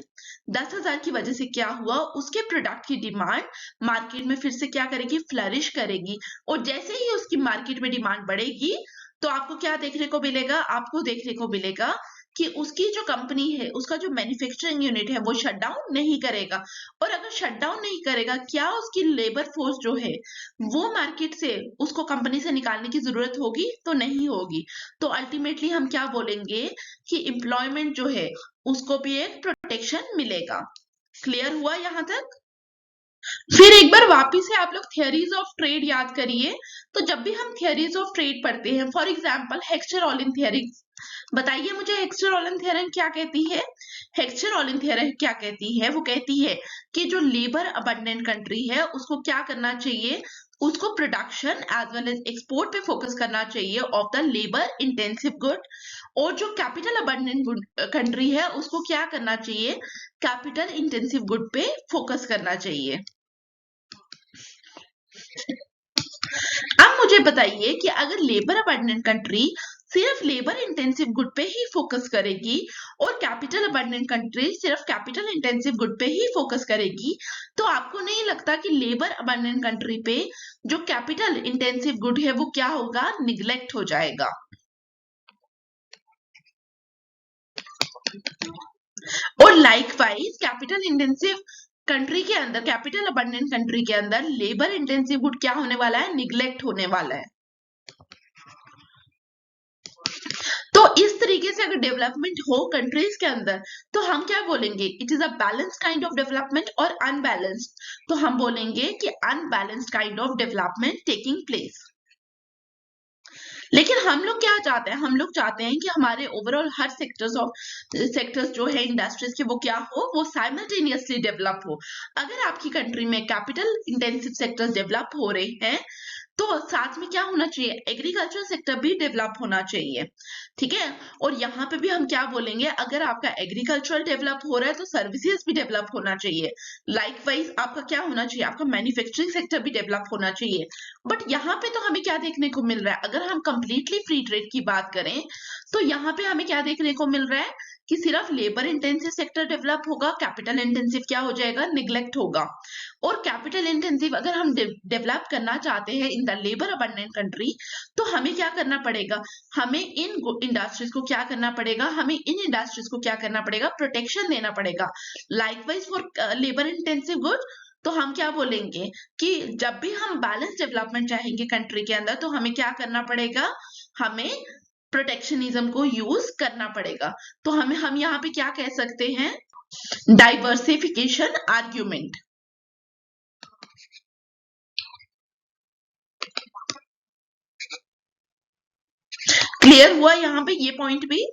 S1: 10,000 की वजह से क्या हुआ, उसके प्रोडक्ट की डिमांड मार्केट में फिर से क्या करेगी, फ्लरिश करेगी। और जैसे ही उसकी मार्केट में डिमांड बढ़ेगी, तो आपको क्या देखने को मिलेगा, आपको देखने को मिलेगा कि उसकी जो कंपनी है, उसका जो मैन्युफैक्चरिंग यूनिट है वो शट डाउन नहीं करेगा। और अगर शट डाउन नहीं करेगा, क्या उसकी लेबर फोर्स जो है वो मार्केट से उसको कंपनी से निकालने की जरूरत होगी? तो नहीं होगी। तो अल्टीमेटली हम क्या बोलेंगे कि एम्प्लॉयमेंट जो है उसको भी एक प्रोटेक्शन मिलेगा। क्लियर हुआ यहाँ तक? फिर एक बार वापिस से आप लोग थियरीज ऑफ ट्रेड याद करिए। तो जब भी हम थियरीज ऑफ ट्रेड पढ़ते हैं, फॉर एग्जांपल हेक्स्चर-ओलिन थ्योरी, बताइए मुझे हेक्स्चर-ओलिन थ्योरम क्या कहती है? हेक्स्चर-ओलिन थ्योरम क्या कहती है? वो कहती है कि जो लेबर अबंडेंट कंट्री है उसको क्या करना चाहिए, उसको production as well as export पे फोकस करना चाहिए of the labour intensive good. और जो कैपिटल अबंडेंट कंट्री है उसको क्या करना चाहिए, कैपिटल इंटेंसिव गुड पे फोकस करना चाहिए। अब मुझे बताइए कि अगर लेबर अबंडेंट कंट्री सिर्फ लेबर इंटेंसिव गुड पे ही फोकस करेगी और कैपिटल अबंडेंट कंट्री सिर्फ कैपिटल इंटेंसिव गुड पे ही फोकस करेगी, तो आपको नहीं लगता कि लेबर अबंडेंट कंट्री पे जो कैपिटल इंटेंसिव गुड है वो क्या होगा, निग्लेक्ट हो जाएगा। और लाइकवाइज कैपिटल इंटेंसिव कंट्री के अंदर, कैपिटल अबंडेंट कंट्री के अंदर लेबर इंटेंसिव गुड क्या होने वाला है, निग्लेक्ट होने वाला है। तो इस तरीके से अगर डेवलपमेंट हो कंट्रीज के अंदर तो हम क्या बोलेंगे, it is a balanced kind of development और अनबैलेंस्ड, तो हम बोलेंगे कि unbalanced kind of development taking place. लेकिन हम लोग क्या चाहते हैं, हम लोग चाहते हैं कि हमारे ओवरऑल हर सेक्टर्स जो है इंडस्ट्रीज के वो क्या हो, वो साइमल्टेनियसली डेवलप हो। अगर आपकी कंट्री में कैपिटल इंटेंसिव सेक्टर्स डेवलप हो रहे हैं तो साथ में क्या होना चाहिए, एग्रीकल्चर सेक्टर भी डेवलप होना चाहिए, ठीक है। और यहाँ पे भी हम क्या बोलेंगे, अगर आपका एग्रीकल्चर डेवलप हो रहा है तो सर्विसेज भी डेवलप होना चाहिए। लाइकवाइज आपका क्या होना चाहिए, आपका मैन्युफैक्चरिंग सेक्टर भी डेवलप होना चाहिए। बट यहाँ पे तो हमें क्या देखने को मिल रहा है, अगर हम कंप्लीटली फ्री ट्रेड की बात करें तो यहाँ पे हमें क्या देखने को मिल रहा है कि सिर्फ लेबर इंटेंसिव सेक्टर डेवलप होगा, कैपिटल इंटेंसिव क्या हो जाएगा, निग्लेक्ट होगा। और कैपिटल इंटेंसिव अगर हम डेवलप करना चाहते हैं in the labour abundant country तो हमें क्या करना पड़ेगा, हमें इन इंडस्ट्रीज को क्या करना पड़ेगा, हमें इन इंडस्ट्रीज को क्या करना पड़ेगा, प्रोटेक्शन देना पड़ेगा। Likewise for labour intensive good तो हम क्या बोलेंगे कि जब भी हम बैलेंस डेवलपमेंट चाहेंगे कंट्री के अंदर तो हमें क्या करना पड़ेगा, हमें प्रोटेक्शनिज्म को यूज करना पड़ेगा। तो हम यहाँ पे क्या कह सकते हैं, डाइवर्सिफिकेशन आर्ग्यूमेंट। क्लियर हुआ यहाँ पे ये पॉइंट भी।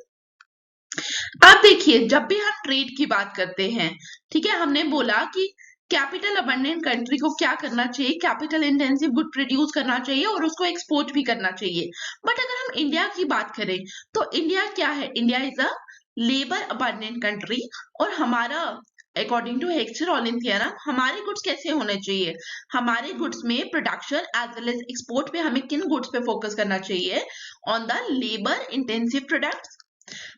S1: अब देखिए जब भी हम ट्रेड की बात करते हैं, ठीक है, हमने बोला कि कैपिटल अबंडेंट कंट्री को क्या करना चाहिए, कैपिटल इंटेंसिव गुड प्रोड्यूस करना चाहिए और उसको एक्सपोर्ट भी करना चाहिए। बट अगर हम इंडिया की बात करें तो इंडिया क्या है, India is a labour abundant country और हमारा अकॉर्डिंग टू हेक्स्चर-ओलिन थ्योरम हमारे गुड्स कैसे होने चाहिए, हमारे गुड्स में production as well as export पे हमें किन गुड्स पे फोकस करना चाहिए, on the labour intensive products.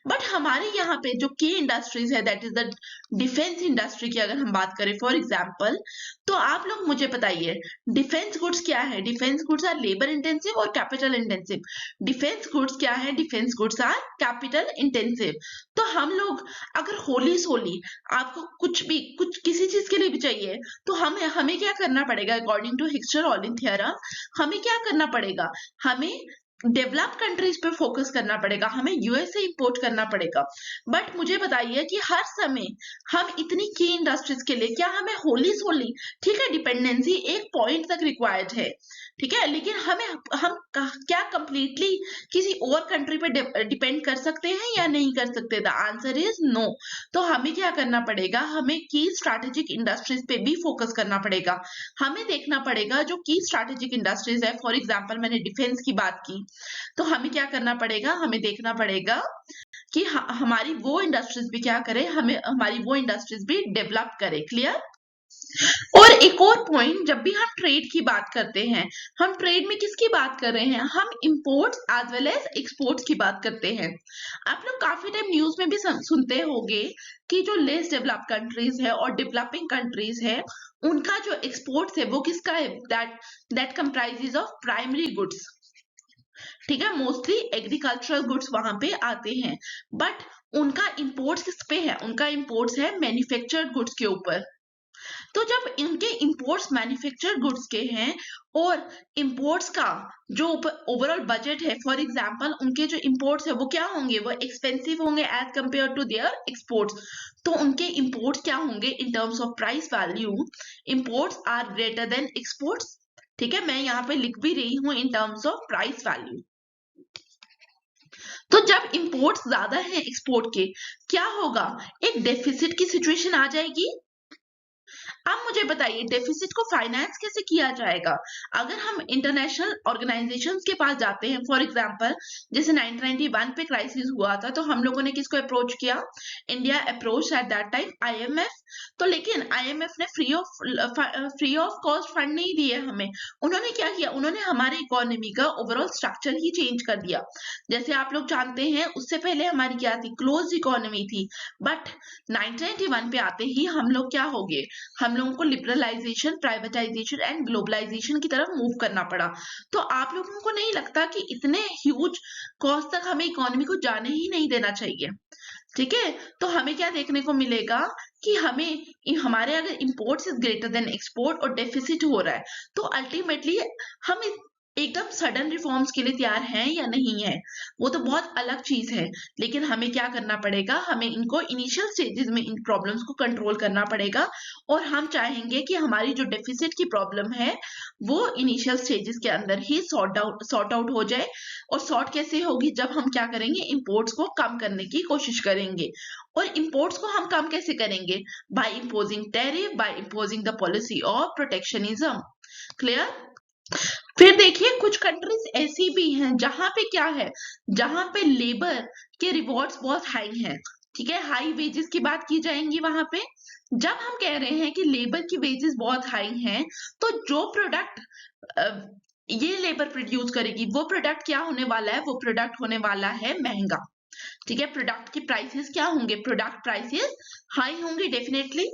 S1: But हमारे यहाँ पे जो की इंडस्ट्रीज है that is the defence industry की अगर हम बात करें फॉर एग्जांपल, तो आप लोग मुझे बताइए डिफेंस गुड्स क्या है, defence goods are labour intensive और कैपिटल इंटेंसिव। डिफेंस गुड्स क्या है, defence goods are capital intensive. तो हम लोग अगर होली सोली आपको कुछ भी कुछ किसी चीज के लिए भी चाहिए तो हमें हमें क्या करना पड़ेगा, अकॉर्डिंग टू हेक्स्चर-ओलिन थ्योरम हमें क्या करना पड़ेगा, हमें डेवलप कंट्रीज पे फोकस करना पड़ेगा, हमें यूएस से इंपोर्ट करना पड़ेगा। बट मुझे बताइए कि हर समय हम इतनी की इंडस्ट्रीज के लिए क्या हमें होली सोली, ठीक है डिपेंडेंसी एक पॉइंट तक रिक्वायर्ड है, ठीक है, लेकिन हम क्या कंप्लीटली किसी और कंट्री पे डिपेंड कर सकते हैं या नहीं कर सकते, द आंसर इज नो। तो हमें क्या करना पड़ेगा, हमें की स्ट्रैटेजिक इंडस्ट्रीज पे भी फोकस करना पड़ेगा। हमें देखना पड़ेगा जो की स्ट्रैटेजिक इंडस्ट्रीज है, फॉर एग्जांपल मैंने डिफेंस की बात की, तो हमें क्या करना पड़ेगा, हमें देखना पड़ेगा कि हमारी वो इंडस्ट्रीज भी क्या करे, हमें हमारी वो इंडस्ट्रीज भी डेवलप करे। क्लियर। और एक और पॉइंट, जब भी हम ट्रेड की बात करते हैं, हम ट्रेड में किसकी बात कर रहे हैं, हम imports as well as exports की बात करते हैं। आप लोग काफी टाइम न्यूज में भी सुनते होंगे कि जो लेस डेवलप कंट्रीज है और डेवलपिंग कंट्रीज है उनका जो एक्सपोर्ट्स है वो किसका है, that comprises of primary goods, ठीक है, मोस्टली एग्रीकल्चरल गुड्स वहां पे आते हैं। बट उनका इंपोर्ट्स किस पे है, उनका इंपोर्ट्स है मैन्युफैक्चर्ड गुड्स के ऊपर। तो जब इनके इंपोर्ट्स मैन्युफैक्चर्ड गुड्स के हैं और इंपोर्ट्स का जो ओवरऑल बजट है, फॉर एग्जांपल उनके जो इंपोर्ट्स है वो क्या होंगे, वो एक्सपेंसिव होंगे as compare to their exports. तो उनके इंपोर्ट्स क्या होंगे in terms of price value, imports are greater than exports, ठीक है, मैं यहाँ पे लिख भी रही हूँ in terms of price value. तो जब इंपोर्ट्स ज्यादा है एक्सपोर्ट के, क्या होगा, एक डेफिसिट की सिचुएशन आ जाएगी। अब मुझे बताइए डेफिसिट को फाइनेंस कैसे किया जाएगा। अगर हम इंटरनेशनल ऑर्गेनाइजेशंस के पास जाते हैं, फॉर एग्जांपल जैसे 1991 पे क्राइसिस हुआ था, तो हम लोगों ने किसको अप्रोच किया? India approach at that time IMF. तो लेकिन आईएमएफ ने फ्री ऑफ कॉस्ट फंड नहीं दिए हमें। उन्होंने क्या किया? उन्होंने हमारे इकोनॉमी का ओवरऑल स्ट्रक्चर ही चेंज कर दिया। जैसे आप लोग जानते हैं, उससे पहले हमारी क्या थी? क्लोज इकोनॉमी थी। बट 1991 पे आते ही हम लोग क्या हो गए? हम लोगों को लिबरलाइजेशन, प्राइवेटाइजेशन एंड ग्लोबलाइजेशन की तरफ मूव करना पड़ा। तो आप लोगों को नहीं लगता कि इतने ह्यूज कॉस्ट तक हमें इकोनॉमी को जाने ही नहीं देना चाहिए? ठीक है, तो हमें क्या देखने को मिलेगा कि हमारे अगर imports is greater than export और डेफिसिट हो रहा है, तो अल्टीमेटली हम एकदम सडन रिफॉर्म्स के लिए तैयार हैं या नहीं है, वो तो बहुत अलग चीज है। लेकिन हमें क्या करना पड़ेगा? हमें इनको इनिशियल स्टेजेस में इन प्रॉब्लम्स को कंट्रोल करना पड़ेगा। और हम चाहेंगे कि हमारी जो डेफिसिट की प्रॉब्लम है वो इनिशियल स्टेजेस के अंदर ही सॉर्ट आउट हो जाए। और सॉर्ट कैसे होगी? जब हम क्या करेंगे? इंपोर्ट्स को कम करने की कोशिश करेंगे। और इंपोर्ट्स को हम कम कैसे करेंगे? By imposing tariff, by imposing the policy of protectionism. Clear? फिर देखिए कुछ कंट्रीज ऐसी भी हैं जहां पे क्या है, जहां पे लेबर के रिवॉर्ड्स बहुत हाई हैं। ठीक है, हाई वेजेस की बात की जाएंगी वहां पे। जब हम कह रहे हैं कि लेबर की वेजेस बहुत हाई हैं, तो जो प्रोडक्ट ये लेबर प्रोड्यूस करेगी, वो प्रोडक्ट क्या होने वाला है? वो प्रोडक्ट होने वाला है महंगा। ठीक है, प्रोडक्ट की प्राइसेस क्या होंगे? प्रोडक्ट प्राइसेस हाई होंगे डेफिनेटली।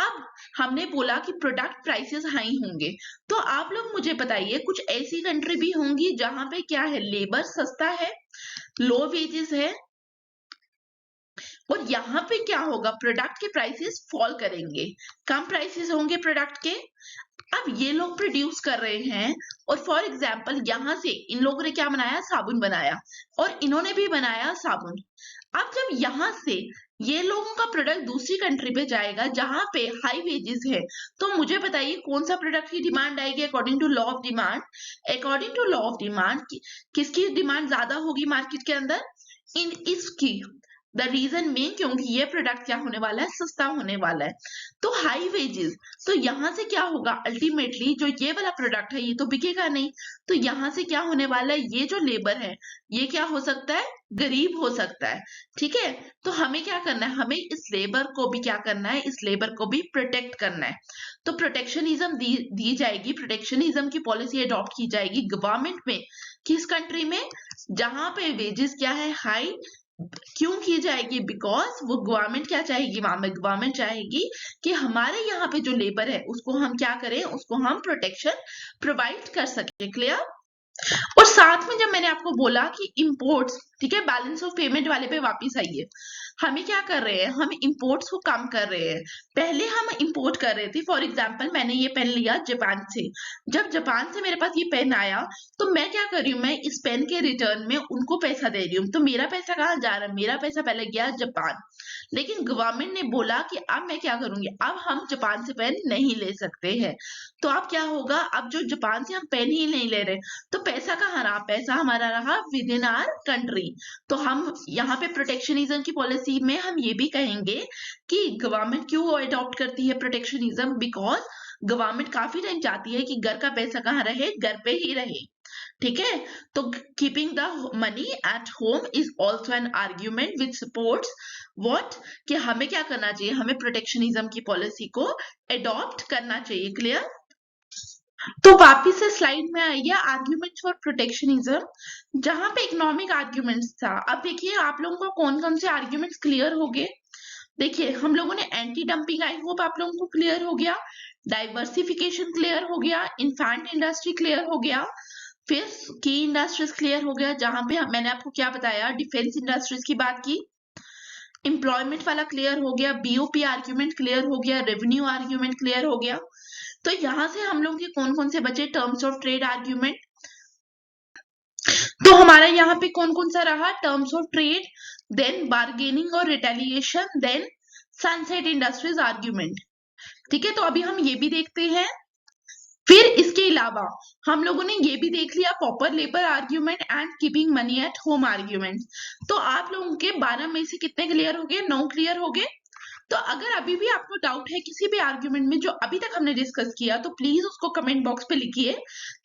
S1: अब हमने बोला कि प्रोडक्ट प्राइसेस हाई होंगे, तो आप लोग मुझे बताइए कुछ ऐसी कंट्री भी होंगी जहां पे क्या है? लेबर सस्ता है, लो वेजेस है, और यहाँ पे क्या होगा? प्रोडक्ट के प्राइसेस फॉल करेंगे, कम प्राइसेस होंगे प्रोडक्ट के। अब ये लोग प्रोड्यूस कर रहे हैं, और फॉर एग्जाम्पल यहाँ से इन लोगों ने क्या बनाया? साबुन बनाया, और इन्होंने भी बनाया साबुन। अब जब यहाँ से ये लोगों का प्रोडक्ट दूसरी कंट्री पे जाएगा जहां पे हाई वेजेस है, तो मुझे बताइए कौन सा प्रोडक्ट की डिमांड आएगी according to law of demand? According to law of demand किसकी डिमांड ज्यादा होगी मार्केट के अंदर? इन इसकी। द रीजन में, क्योंकि ये प्रोडक्ट क्या होने वाला है? सस्ता होने वाला है। तो हाई वेजेस, तो यहाँ से क्या होगा? अल्टीमेटली जो ये वाला प्रोडक्ट है ये तो बिकेगा नहीं, तो यहाँ से क्या होने वाला है? ये जो लेबर है ये क्या हो सकता है? गरीब हो सकता है। ठीक है, तो हमें क्या करना है? हमें इस लेबर को भी क्या करना है? इस लेबर को भी प्रोटेक्ट करना है। तो प्रोटेक्शनिज्म दी जाएगी, प्रोटेक्शनिज्म की पॉलिसी अडॉप्ट की जाएगी गवर्नमेंट में। किस कंट्री में? जहां पे वेजेस क्या है? हाई। क्यों की जाएगी? बिकॉज वो गवर्नमेंट क्या चाहेगी? वहां में गवर्नमेंट चाहेगी कि हमारे यहाँ पे जो लेबर है उसको हम क्या करें? उसको हम प्रोटेक्शन प्रोवाइड कर सके। क्लियर? और साथ में जब मैंने आपको बोला कि इंपोर्ट्स, ठीक है, बैलेंस ऑफ पेमेंट वाले पे वापस आइए। हमें क्या कर रहे हैं? हम इंपोर्ट्स को कम कर रहे हैं। पहले हम इंपोर्ट कर रहे थे, फॉर एग्जांपल मैंने ये पेन लिया जापान से। जब जापान से मेरे पास ये पेन आया, तो मैं क्या कर रही हूँ? मैं इस पेन के रिटर्न में उनको पैसा दे रही हूँ। तो मेरा पैसा कहाँ जा रहा है? मेरा पैसा पहले गया जापान। लेकिन गवर्नमेंट ने बोला कि अब मैं क्या करूंगी? अब हम जापान से पेन नहीं ले सकते हैं। तो अब क्या होगा? अब जो जापान से हम पेन ही नहीं ले रहे, तो पैसा कहाँ रहा? पैसा हमारा रहा विद इन आवर कंट्री। तो हम यहाँ पे प्रोटेक्शनिज्म की पॉलिसी में हम ये भी कहेंगे कि गवर्नमेंट क्यों अडॉप्ट करती है प्रोटेक्शनिज्म? बिकॉज गवर्नमेंट काफी टाइम चाहती है कि घर का पैसा कहाँ रहे? घर पे ही रहे। ठीक है, तो keeping the money at home is also an argument which supports what, कि हमें क्या करना चाहिए? हमें प्रोटेक्शनिज्म की पॉलिसी को अडॉप्ट करना चाहिए। क्लियर? तो वापिस से स्लाइड में आइए, आर्ग्यूमेंट फॉर प्रोटेक्शनिज्म, जहां पे इकोनॉमिक आर्ग्यूमेंट्स था। अब देखिए आप लोगों को कौन कौन से आर्ग्यूमेंट्स क्लियर हो गए। देखिए हम लोगों ने एंटी डंपिंग, आई होप आप लोगों को क्लियर हो गया। डाइवर्सिफिकेशन क्लियर हो गया। इन्फेंट इंडस्ट्री क्लियर हो गया। फिर की इंडस्ट्रीज क्लियर हो गया, जहां पे मैंने आपको क्या बताया? डिफेंस इंडस्ट्रीज की बात की। एम्प्लॉयमेंट वाला क्लियर हो गया। बीओपी आर्ग्यूमेंट क्लियर हो गया। रेवेन्यू आर्ग्यूमेंट क्लियर हो गया। तो यहां से हम लोग के कौन कौन से बचे? Terms of trade argument. तो हमारा यहाँ पे कौन कौन सा रहा? Terms of trade, then bargaining और retaliation, then sunset industries argument. ठीक है, तो अभी हम ये भी देखते हैं। फिर इसके अलावा हम लोगों ने ये भी देख लिया, pauper labour argument and keeping money at home argument. तो आप लोगों के 12 में से कितने क्लियर हो गए? 9 क्लियर हो गए। तो अगर अभी भी आपको डाउट है किसी भी आर्ग्यूमेंट में जो अभी तक हमने डिस्कस किया, तो प्लीज उसको कमेंट बॉक्स पे लिखिए,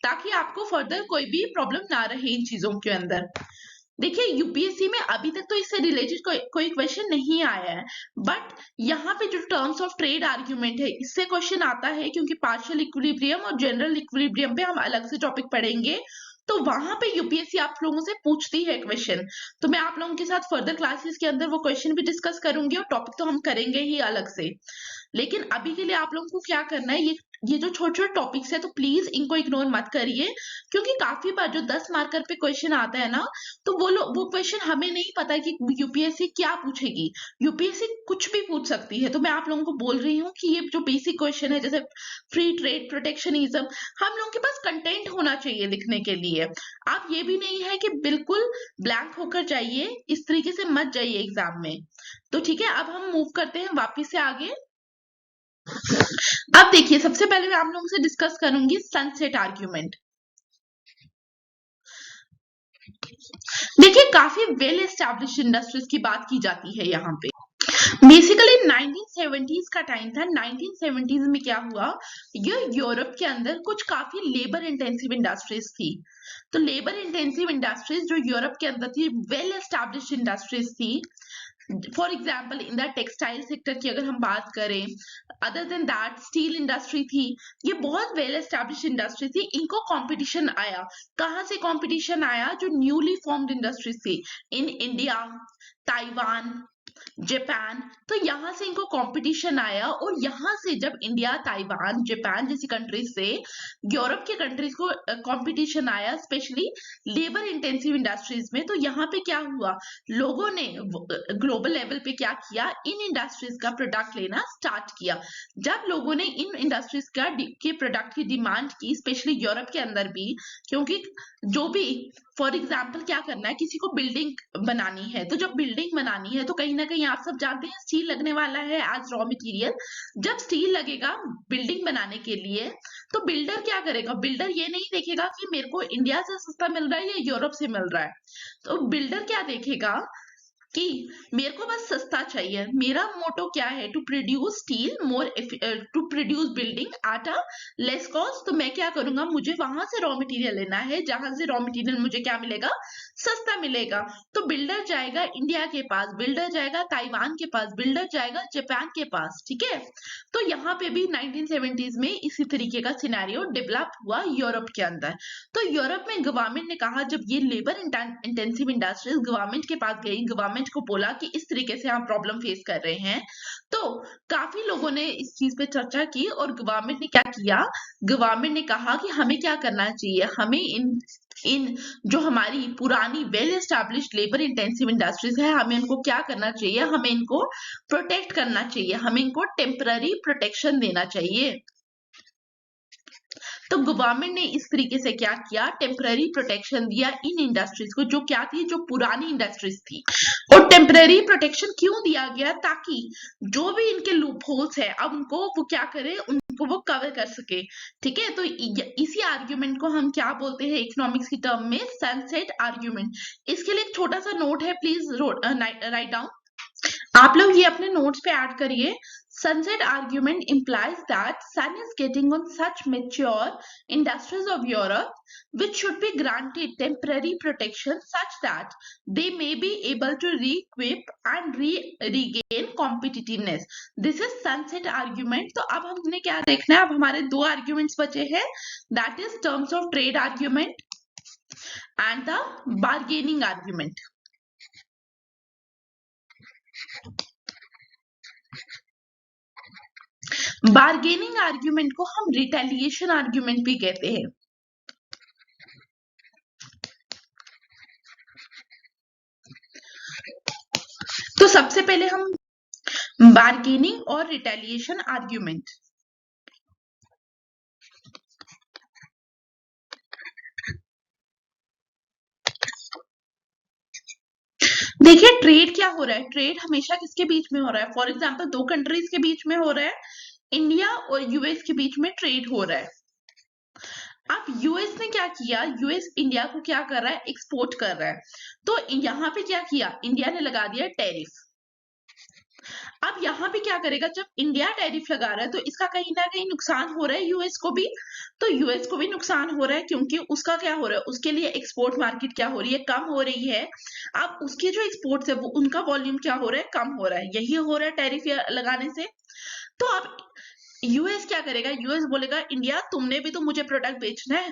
S1: ताकि आपको फर्दर कोई भी प्रॉब्लम ना रहे इन चीजों के अंदर। देखिए, यूपीएससी में अभी तक तो इससे रिलेटेड कोई क्वेश्चन नहीं आया है, बट यहाँ पे जो टर्म्स ऑफ ट्रेड आर्ग्यूमेंट है, इससे क्वेश्चन आता है, क्योंकि पार्शियल इक्विलिब्रियम और जनरल इक्विलिब्रियम पे हम अलग से टॉपिक पढ़ेंगे, तो वहां पे यूपीएससी आप लोगों से पूछती है क्वेश्चन। तो मैं आप लोगों के साथ फर्दर क्लासेस के अंदर वो क्वेश्चन भी डिस्कस करूंगी, और टॉपिक तो हम करेंगे ही अलग से। लेकिन अभी के लिए आप लोगों को क्या करना है, ये जो छोटे छोटे टॉपिक्स है, तो प्लीज इनको इग्नोर मत करिए, क्योंकि काफी बार जो 10 मार्कर पे क्वेश्चन आता है ना, तो वो क्वेश्चन हमें नहीं पता कि यूपीएससी क्या पूछेगी। यूपीएससी कुछ भी पूछ सकती है। तो मैं आप लोगों को बोल रही हूँ कि ये जो बेसिक क्वेश्चन है, जैसे फ्री ट्रेड, प्रोटेक्शनिज्म, हम लोगों के पास कंटेंट होना चाहिए लिखने के लिए। आप ये भी नहीं है कि बिल्कुल ब्लैंक होकर जाइए, इस तरीके से मत जाइए एग्जाम में। तो ठीक है, अब हम मूव करते हैं वापिस से आगे। अब देखिए, सबसे पहले मैं आप लोगों से डिस्कस करूंगी सनसेट आर्ग्यूमेंट। देखिए, काफी वेल एस्टैब्लिश्ड इंडस्ट्रीज की बात की जाती है यहाँ पे। बेसिकली 1970s का टाइम था। 1970s में क्या हुआ, ये यूरोप के अंदर कुछ काफी लेबर इंटेंसिव इंडस्ट्रीज थी। तो लेबर इंटेंसिव इंडस्ट्रीज जो यूरोप के अंदर थी, वेल एस्टैब्लिश्ड इंडस्ट्रीज थी। For example in the textile sector की अगर हम बात करें, other than that steel industry थी। ये बहुत वेल एस्टैब्लिश इंडस्ट्री थी। इनको कंपटीशन आया। कहाँ से कंपटीशन आया? जो न्यूली फॉर्म्ड इंडस्ट्रीज थी इन इंडिया, ताइवान, जापान, तो यहाँ से इनको कंपटीशन आया। और यहाँ से जब इंडिया, ताइवान, जापान जैसी कंट्रीज से यूरोप के कंट्रीज को कंपटीशन आया, स्पेशली लेबर इंटेंसिव इंडस्ट्रीज में, तो यहाँ पे क्या हुआ, लोगों ने ग्लोबल लेवल पे क्या किया, इन इंडस्ट्रीज का प्रोडक्ट लेना स्टार्ट किया। जब लोगों ने इन इंडस्ट्रीज के प्रोडक्ट की डिमांड की, स्पेशली यूरोप के अंदर भी, क्योंकि जो भी फॉर एग्जाम्पल क्या करना है, किसी को बिल्डिंग बनानी है, तो जब बिल्डिंग बनानी है तो कहीं ना कहीं आप सब जानते हैं स्टील लगने वाला है एज रॉ मटेरियल। जब स्टील लगेगा बिल्डिंग बनाने के लिए, तो बिल्डर क्या करेगा, बिल्डर ये नहीं देखेगा कि मेरे को इंडिया से सस्ता मिल रहा है या यूरोप से मिल रहा है। तो बिल्डर क्या देखेगा कि मेरे को बस सस्ता चाहिए। मेरा मोटो क्या है, to produce steel more, to produce building at a less cost. तो मैं क्या करूंगा, मुझे वहां से रॉ मटेरियल लेना है जहां से रॉ मटेरियल मुझे क्या मिलेगा, सस्ता मिलेगा। तो बिल्डर जाएगा इंडिया के पास, बिल्डर जाएगा ताइवान के पास, बिल्डर जाएगा जापान के पास। ठीक है, तो यहाँ पे भी 1970s में इसी तरीके का सिनेरियो डेवलप हुआ यूरोप के अंदर। तो यूरोप में गवर्नमेंट ने कहा, जब ये लेबर इंटेंसिव इंडस्ट्रीज गवर्नमेंट के पास गई, गवर्नमेंट को बोला कि इस तरीके से हम प्रॉब्लम फेस कर रहे हैं, तो काफी लोगों ने इस चीज पे चर्चा की, और गवर्नमेंट ने क्या किया, गवर्नमेंट ने कहा कि हमें क्या करना चाहिए, हमें इन जो हमारी पुरानी well established labour intensive industries है, हमें इनको क्या करना चाहिए, हमें इनको प्रोटेक्ट करना चाहिए, हमें इनको टेम्पररी प्रोटेक्शन देना चाहिए। तो गवर्नमेंट ने इस तरीके से क्या किया, टेम्पररी प्रोटेक्शन दिया इन इंडस्ट्रीज को, जो क्या थी, जो पुरानी इंडस्ट्रीज थी। और टेम्पररी प्रोटेक्शन क्यों दिया गया, ताकि जो भी इनके लूप होल्स है, अब उनको वो क्या करे, उनको वो कवर कर सके। ठीक है, तो इसी आर्ग्यूमेंट को हम क्या बोलते हैं इकोनॉमिक्स की टर्म में, सनसेट आर्ग्यूमेंट। इसके लिए एक छोटा सा नोट है, प्लीज राइट डाउन। आप लोग ये अपने नोट्स पे ऐड करिए। Sunset argument implies that sun is getting on such mature industries of Europe, which should be granted temporary protection such that they may be able to re-equip and regain competitiveness. This is sunset argument. तो अब हमने क्या देखना है, अब हमारे दो arguments बचे हैं, that is terms of trade argument and the bargaining argument. Bargaining argument को हम रिटेलिएशन आर्ग्यूमेंट भी कहते हैं। तो सबसे पहले हम बार्गेनिंग और रिटेलिएशन आर्ग्यूमेंट, देखिए ट्रेड क्या हो रहा है, ट्रेड हमेशा किसके बीच में हो रहा है, फॉर एग्जांपल दो कंट्रीज के बीच में हो रहा है, इंडिया और यूएस के बीच में ट्रेड हो रहा है। अब यूएस ने क्या किया, यूएस इंडिया को क्या कर रहा है, एक्सपोर्ट कर रहा है। तो यहाँ पे क्या किया, इंडिया ने लगा दिया टैरिफ। अब यहाँ पे क्या करेगा, जब इंडिया टैरिफ लगा रहा है तो इसका कहीं ना कहीं नुकसान हो रहा है यूएस को भी, तो यूएस को भी नुकसान हो रहा है क्योंकि उसका क्या हो रहा है, उसके लिए एक्सपोर्ट मार्केट क्या हो रही है, कम हो रही है। अब उसके जो एक्सपोर्ट्स है वो उनका वॉल्यूम क्या हो रहा है, कम हो रहा है, यही हो रहा है टैरिफ लगाने से। तो अब यूएस क्या करेगा, यूएस बोलेगा इंडिया तुमने भी तो मुझे प्रोडक्ट बेचना है,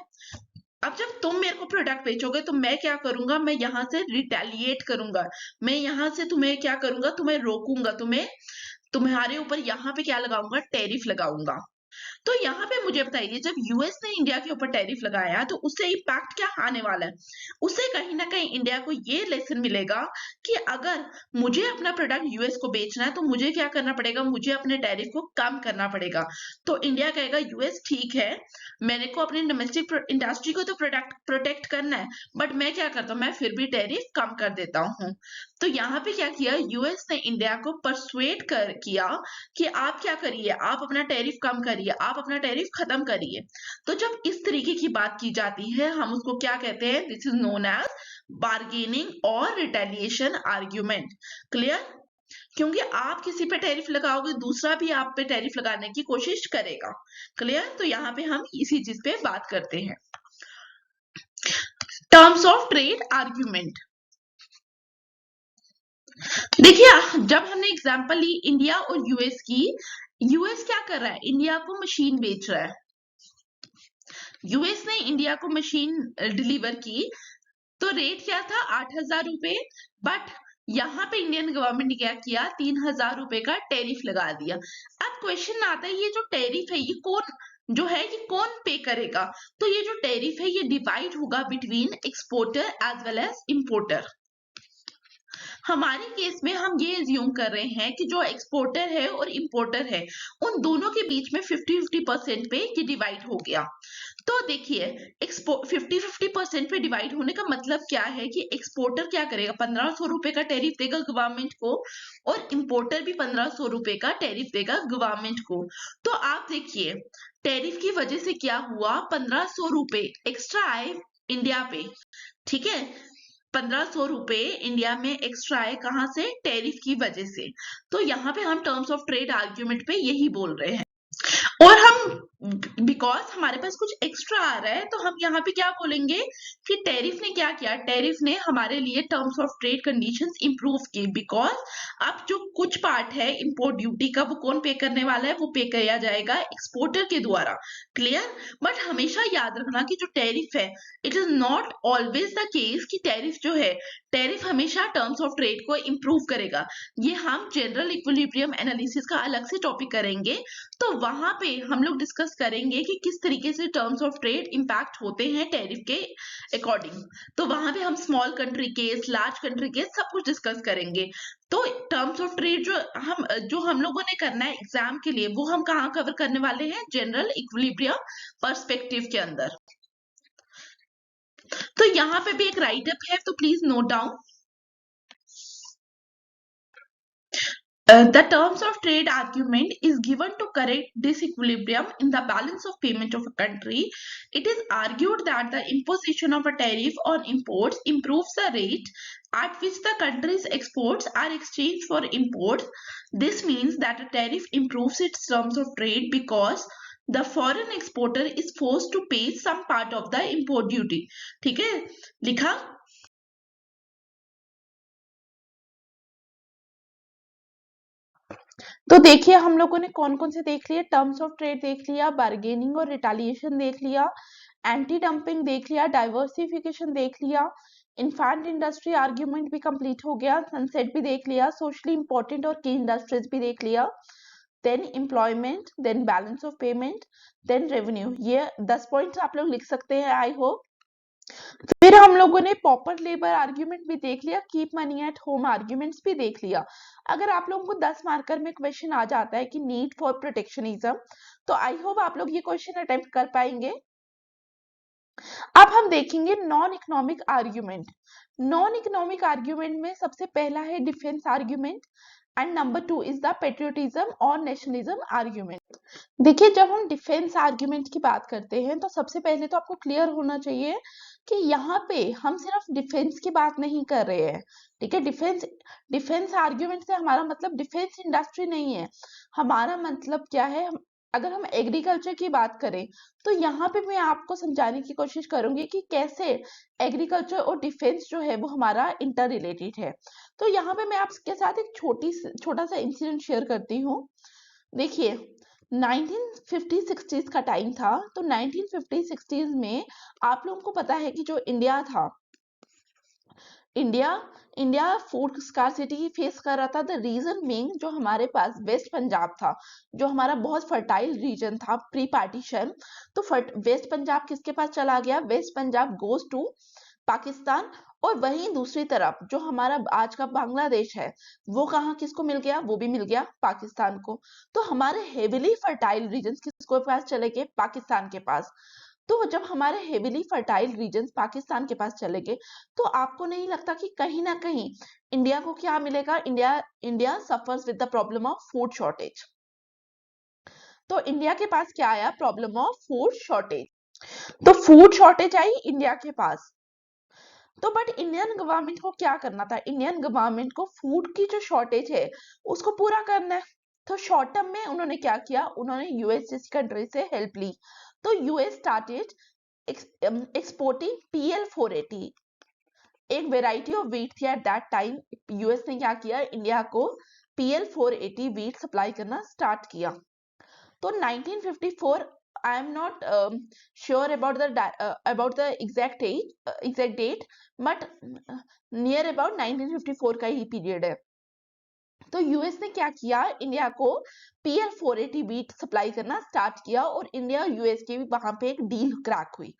S1: अब जब तुम मेरे को प्रोडक्ट बेचोगे तो मैं क्या करूंगा, मैं यहाँ से रिटेलिएट करूंगा, मैं यहाँ से तुम्हें क्या करूंगा, तुम्हें रोकूंगा, तुम्हारे ऊपर यहाँ पे क्या लगाऊंगा, टैरिफ लगाऊंगा। तो यहाँ पे मुझे बताइए, जब यूएस ने इंडिया के ऊपर टैरिफ लगाया तो उससे इम्पैक्ट क्या आने वाला है, उससे कहीं ना कहीं इंडिया को ये लेसन मिलेगा कि अगर मुझे अपना प्रोडक्ट यूएस को बेचना है तो मुझे क्या करना पड़ेगा, मुझे अपने टैरिफ को कम करना पड़ेगा। तो इंडिया कहेगा यूएस ठीक है, मेरे को अपनी डोमेस्टिक इंडस्ट्री को तो प्रोटेक्ट करना है, बट मैं क्या करता हूँ, मैं फिर भी टैरिफ कम कर देता हूँ। तो यहाँ पे क्या किया, यूएस ने इंडिया को परसुएट किया कि आप क्या करिए, आप अपना टैरिफ कम करिए, आप अपना टैरिफ खत्म करिए। तो जब इस तरीके की बात की जाती है हम उसको क्या कहते हैं, this is known as bargaining और रिटेलिएशन आर्ग्यूमेंट। क्लियर? क्योंकि आप किसी पे टैरिफ लगाओगे दूसरा भी आप पे टैरिफ लगाने की कोशिश करेगा। क्लियर? तो यहाँ पे हम इसी चीज पे बात करते हैं। Terms of trade argument. देखिए, जब हमने एग्जांपल ली इंडिया और यूएस की, यूएस क्या कर रहा है, इंडिया को मशीन बेच रहा है, यूएस ने इंडिया को मशीन डिलीवर की, तो रेट क्या था 8,000 रुपए, बट यहाँ पे इंडियन गवर्नमेंट ने क्या किया, 3,000 रुपए का टैरिफ लगा दिया। अब क्वेश्चन आता है ये जो टैरिफ है ये कौन पे करेगा, तो ये जो टैरिफ है ये डिवाइड होगा between exporter as well as importer. हमारे केस में हम ये एज्यूम कर रहे हैं कि जो एक्सपोर्टर है और इंपोर्टर है उन दोनों के बीच में 50-50% पे ये डिवाइड हो गया। तो देखिए 50-50% पे डिवाइड होने का मतलब क्या है कि एक्सपोर्टर क्या करेगा, 1,500 रुपए का टैरिफ देगा गवर्नमेंट को और इंपोर्टर भी 1,500 रुपए का टैरिफ देगा गवर्नमेंट को। तो आप देखिए टैरिफ की वजह से क्या हुआ, 1,500 रुपए एक्स्ट्रा आए इंडिया पे, ठीक है, 1,500 रुपए इंडिया में एक्स्ट्रा आए, कहां से, टैरिफ की वजह से। तो यहाँ पे हम टर्म्स ऑफ ट्रेड आर्ग्यूमेंट पे यही बोल रहे हैं। और हम बिकॉज हमारे पास कुछ एक्स्ट्रा आ रहा है तो हम यहाँ पे क्या बोलेंगे कि टैरिफ ने क्या किया, टैरिफ ने हमारे लिए terms of trade conditions improve की, बिकॉज अब जो कुछ पार्ट है इंपोर्ट ड्यूटी का वो कौन पे करने वाला है, वो पे किया जाएगा एक्सपोर्टर के द्वारा। क्लियर? बट हमेशा याद रखना कि जो टैरिफ है it is not always the case कि टैरिफ जो है, टैरिफ हमेशा टर्म्स ऑफ ट्रेड को इंप्रूव करेगा। ये हम जनरल इक्विलिब्रियम एनालिसिस का अलग से टॉपिक करेंगे, तो वहां पे हम लोग डिस्कस करेंगे कि किस तरीके से टर्म्स ऑफ ट्रेड इंपैक्ट होते हैं टैरिफ के अकॉर्डिंग। तो वहां पे हम small country case, large country case सब कुछ डिस्कस करेंगे। तो टर्म्स ऑफ ट्रेड जो हम लोगों ने करना है एग्जाम के लिए वो हम कहाँ कवर करने वाले हैं, जनरल इक्विलिब्रियम पर्सपेक्टिव के अंदर। तो यहाँ पे भी एक राइट अप है, तो please note down. The terms of trade argument is given to correct disequilibrium in the balance of payment of a country. It is argued that the imposition of a tariff on imports improves the rate at which the country's exports are exchanged for imports. This means that a tariff improves its terms of trade because the foreign exporter is forced to pay some part of the import duty. ठीक है, लिखा?
S2: तो देखिए हम लोगों ने कौन कौन से देख लिए, टर्म्स ऑफ ट्रेड देख लिया, बार्गेनिंग और रिटालिएशन देख लिया, एंटी डंपिंग देख लिया, डाइवर्सिफिकेशन देख लिया, इन्फेंट इंडस्ट्री आर्ग्यूमेंट भी कंप्लीट हो गया, सनसेट भी देख लिया, सोशली इंपॉर्टेंट और की इंडस्ट्रीज भी देख लिया, then employment, then balance of payment, then revenue. ये 10 पॉइंट्स आप लोग लिख सकते हैं, आई होप। फिर हम लोगों ने पॉपर लेबर आर्ग्यूमेंट भी देख लिया, keep money at home arguments भी देख लिया। अगर आप लोगों को 10 मार्कर में क्वेश्चन आ जाता है कि नीड फॉर प्रोटेक्शनिज्म, तो आई होप आप लोग ये क्वेश्चन अटेम्प्ट कर पाएंगे। अब हम देखेंगे non economic argument. Non economic argument में सबसे पहला है defence argument and number 2 is the patriotism और नेशनलिज्म आर्ग्यूमेंट। देखिए जब हम डिफेंस आर्ग्यूमेंट की बात करते हैं तो सबसे पहले तो आपको क्लियर होना चाहिए कि यहाँ पे हम सिर्फ डिफेंस की बात नहीं कर रहे हैं, ठीक है। डिफेंस आर्ग्यूमेंट से हमारा मतलब डिफेंस इंडस्ट्री नहीं है। हमारा मतलब क्या है, अगर हम एग्रीकल्चर की बात करें तो यहाँ पे मैं आपको समझाने की कोशिश करूंगी कि कैसे एग्रीकल्चर और डिफेंस जो है वो हमारा इंटर रिलेटेड है। तो यहाँ पे मैं आपके साथ एक छोटा सा इंसिडेंट शेयर करती हूँ। देखिए 1950-60s का टाइम था। तो 1950-60s में आप लोगों को पता है कि जो इंडिया था, India India food scarcity face कर रहा था। द रीजन बीइंग जो हमारे पास वेस्ट पंजाब था, जो हमारा बहुत फर्टाइल रीजन था प्री पार्टीशन। तो वेस्ट पंजाब किसके पास चला गया? West Punjab goes to Pakistan. और वहीं दूसरी तरफ जो हमारा आज का बांग्लादेश है, वो कहाँ किसको मिल गया? वो भी मिल गया पाकिस्तान को। तो हमारे हेविली फर्टाइल रीजन किसको पास चले गए? पाकिस्तान के पास। तो जब हमारे हेविली फर्टाइल रीजन्स पाकिस्तान के पास चले गए, तो आपको नहीं लगता कि कहीं ना कहीं इंडिया को क्या मिलेगा? India suffers with the problem of food shortage. तो इंडिया के पास क्या आया? Problem of food shortage. तो फूड शॉर्टेज आई इंडिया के पास। तो बट इंडियन गवर्नमेंट को क्या करना था? इंडियन गवर्नमेंट को फूड की जो शॉर्टेज है उसको पूरा करना है। तो शॉर्ट टर्म में उन्होंने क्या किया? उन्होंने यूएस जैसी कंट्री से हेल्प ली। तो यूएस स्टार्टेड एक्सपोर्टिंग PL480, एक वेराइटी ऑफ व्हीट थी एट दैट टाइम। यूएस ने क्या किया? इंडिया को PL480 व्हीट सप्लाई करना स्टार्ट किया। तो 1954, I am not sure about the exact date, but near about 1954 का ही पीरियड है। तो यूएस ने क्या किया? इंडिया को PL480 व्हीट सप्लाई करना स्टार्ट किया और इंडिया यूएस की भी वहां पे एक डील क्रैक हुई।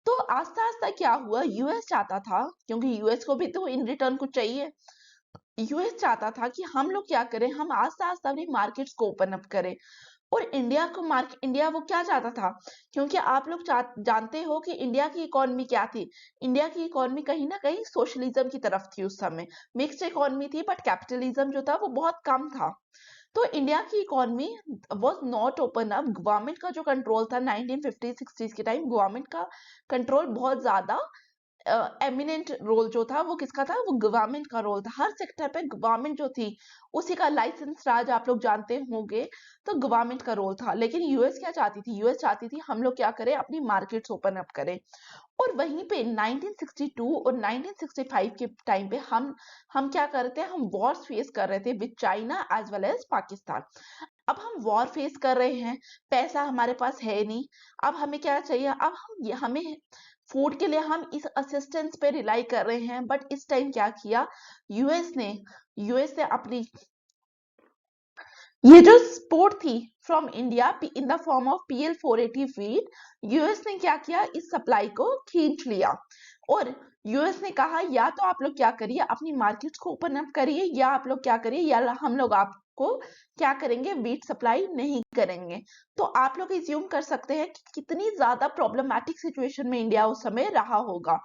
S2: तो आस्ता आस्ता क्या हुआ? यूएस चाहता था, क्योंकि यूएस को भी तो इन रिटर्न कुछ चाहिए, यूएस चाहता था कि हम लोग क्या करें, हम आस्ता आस्ता अपनी मार्केट्स को ओपन अप करें। और इंडिया वो क्या चाहता था? क्योंकि आप लोग जानते हो कि इंडिया की इकोनॉमी क्या थी। इंडिया की इकोनॉमी कहीं ना कहीं सोशलिज्म की तरफ थी उस समय। मिक्स्ड इकोनॉमी थी, बट कैपिटलिज्म जो था वो बहुत कम था। तो इंडिया की economy was not open up. Government का जो कंट्रोल था 1950-60s के टाइम, गवर्नमेंट का कंट्रोल बहुत ज्यादा एमिनेंट रोल जो था वो किसका था? वो गवर्नमेंट का रोल था। हर सेक्टर पे गवर्नमेंट जो थी उसी का लाइसेंस राज आप लोग जानते होंगे। तो गवर्नमेंट का रोल था। लेकिन यूएस क्या चाहती थी? यूएस चाहती थी हम लोग क्या करें? अपनी मार्केट्स ओपन अप करें। और वहीं पे 1962 और 1965 के टाइम पे हम क्या कर रहे थे? हम वॉर्स फेस कर रहे थे with China as well as Pakistan. अब हम वॉर फेस कर रहे हैं, पैसा हमारे पास है नहीं। अब हमें क्या चाहिए? अब हमें फूड के लिए हम इस असिस्टेंस पे रिलाई कर रहे हैं। बट इस टाइम क्या किया? यूएस ने अपनी ये जो सपोर्ट थी from India in the form of PL480 wheat, US ने क्या किया? इस सप्लाई को खींच लिया। और यूएस ने कहा या तो आप लोग क्या करिए, अपनी मार्केट्स को ओपन अप करिए, या आप लोग क्या करिए, या हम लोग आपको क्या करेंगे? व्हीट सप्लाई नहीं करेंगे। तो आप लोग इज्यूम कर सकते हैं कि कितनी ज्यादा प्रॉब्लमैटिक सिचुएशन में इंडिया उस समय रहा होगा।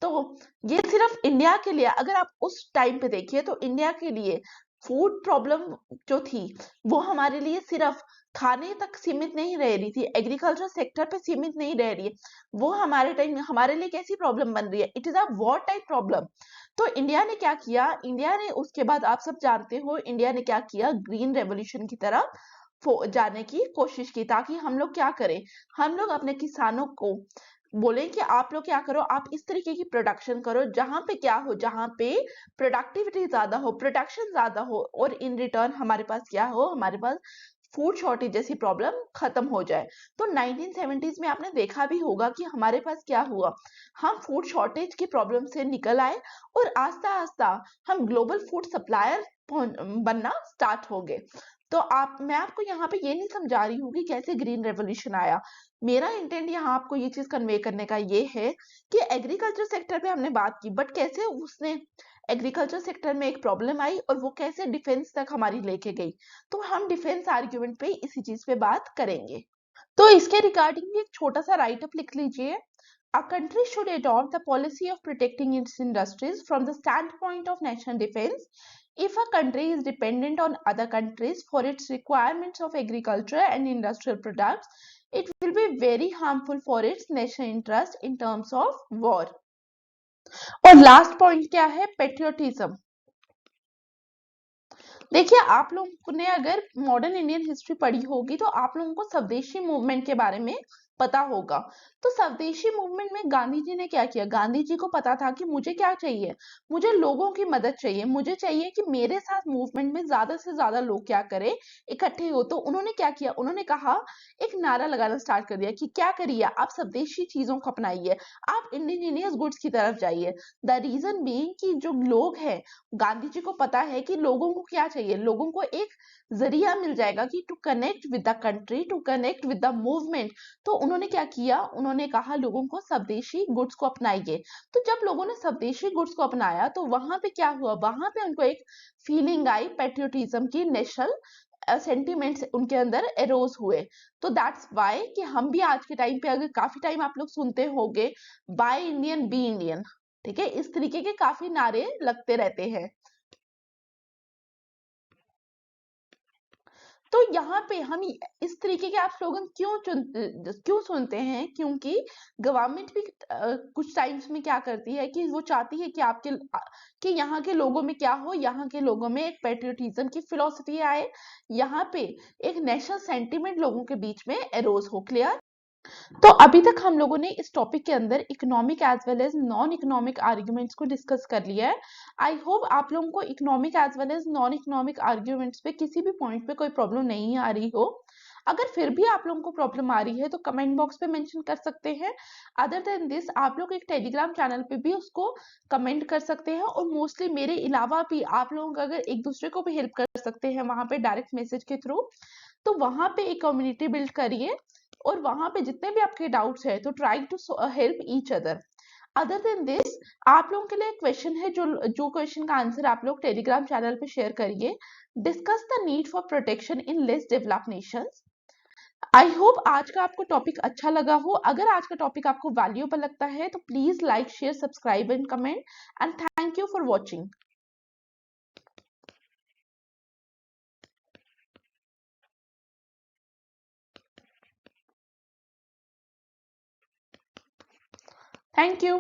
S2: तो ये सिर्फ इंडिया के लिए, अगर आप उस टाइम पे देखिए तो इंडिया के लिए फूड प्रॉब्लम जो थी वो हमारे लिए सिर्फ खाने तक सीमित नहीं रह रही थी, एग्रीकल्चर सेक्टर पे सीमित नहीं रह रही है। वो हमारे टाइम हमारे लिए कैसी प्रॉब्लम बन रही है? It is a war type problem. तो इंडिया ने क्या किया? इंडिया ने उसके बाद आप सब जानते हो इंडिया ने क्या किया? ग्रीन रेवोल्यूशन की तरफ जाने की कोशिश की, ताकि हम लोग क्या करें? हम लोग अपने किसानों को बोले कि आप लोग क्या करो, आप इस तरीके की प्रोडक्शन करो जहां पे क्या हो, जहां पे प्रोडक्टिविटी ज्यादा हो, प्रोडक्शन ज्यादा हो, और इन रिटर्न हमारे पास क्या हो? हमारे पास फूड शॉर्टेज जैसी प्रॉब्लम खत्म हो जाए। तो 1970s में आपने देखा भी होगा कि हमारे पास क्या हुआ? हम फूड शॉर्टेज की प्रॉब्लम से निकल आए और आस्ता आस्ता हम ग्लोबल फूड सप्लायर बनना स्टार्ट हो गए। तो मैं आपको यहाँ पे ये नहीं समझा रही हूँ कि कैसे ग्रीन रेवोल्यूशन आया। मेरा इंटेंट यहाँ आपको ये चीज कन्वे करने का ये है कि एग्रीकल्चर सेक्टर पे हमने बात की, बट कैसे उसने एग्रीकल्चर सेक्टर में एक प्रॉब्लम आई और वो कैसे डिफेंस तक हमारी लेके गई। तो हम डिफेंस आर्ग्यूमेंट पे इसी चीज पे बात करेंगे। तो इसके रिगार्डिंग भी एक छोटा सा राइटअप लिख लीजिए। A country should adopt the policy of protecting its industries from the standpoint of national defense. If a country is dependent on other countries for its requirements of agriculture and industrial products, it will be very harmful for its national interest in terms of war. और last point क्या है? Patriotism. देखिए, आप लोगों ने अगर modern Indian history पढ़ी होगी तो आप लोगों को स्वदेशी मूवमेंट के बारे में पता होगा। तो स्वदेशी मूवमेंट में गांधी जी ने क्या किया? गांधी जी को पता था कि मुझे क्या चाहिए, मुझे लोगों की मदद चाहिए, मुझे चाहिए कि मेरे साथ मूवमेंट में ज्यादा से ज्यादा लोग क्या करें, इकट्ठे हो। तो उन्होंने क्या किया? उन्होंने कहा, एक नारा लगाना स्टार्ट कर दिया कि क्या करिए, आप स्वदेशी चीजों को अपनाइए, आप इंडिजीनियस गुड्स की तरफ जाइए। द रीजन बीइंग कि जो लोग हैं, गांधी जी को पता है कि लोगों को क्या चाहिए, लोगों को एक जरिया मिल जाएगा कि to connect with the country, to connect with the movement. तो उन्होंने क्या किया? उन्होंने कहा लोगों को स्वदेशी गुड्स को अपनाइए। तो जब लोगों ने स्वदेशी गुड्स को अपनाया तो वहां पे क्या हुआ? वहां पे उनको एक फीलिंग आई पेट्रियोटिज्म की, नेशनल सेंटिमेंट्स उनके अंदर एरोज हुए। तो दैट्स वाई कि हम भी आज के टाइम पे, अगर काफी टाइम आप लोग सुनते होंगे, बाय इंडियन बी इंडियन, ठीक है, इस तरीके के काफी नारे लगते रहते हैं। तो यहाँ पे हम इस तरीके के आप स्लोगन क्यों सुनते हैं? क्योंकि गवर्नमेंट भी कुछ टाइम्स में क्या करती है कि वो चाहती है कि कि यहाँ के लोगों में क्या हो, यहाँ के लोगों में एक पेट्रियोटिज्म की फिलोसफी आए, यहाँ पे एक नेशनल सेंटिमेंट लोगों के बीच में एरोज हो। क्लियर? तो अभी तक हम लोगों ने इस टॉपिक के अंदर economic as well as non economic arguments को डिस्कस कर लिया है। आई होप आप लोगों को economic as well as non economic arguments पे किसी भी पॉइंट पे कोई प्रॉब्लम नहीं आ रही हो। अगर फिर भी आप लोगों को प्रॉब्लम आ रही है तो कमेंट बॉक्स पे मेंशन कर सकते हैं। अदर देन दिस, आप लोग एक टेलीग्राम चैनल पे भी उसको कमेंट कर सकते हैं, और मोस्टली मेरे अलावा भी आप लोग अगर एक दूसरे को भी हेल्प कर सकते हैं वहां पे डायरेक्ट मैसेज के थ्रू, तो वहां पे एक कम्युनिटी बिल्ड करिए, और वहां पे जितने भी आपके डाउट्स है तो try to help each other. Other than this, आप लोगों के लिए क्वेश्चन है, जो क्वेश्चन का आंसर आप लोग टेलीग्राम चैनल पे शेयर करिए। Discuss the need for protection in less develop Nations. I hope आज का आपको टॉपिक अच्छा लगा हो। अगर आज का टॉपिक आपको वैल्यूएबल लगता है तो please like, share, subscribe and comment, and thank you for watching. Thank you.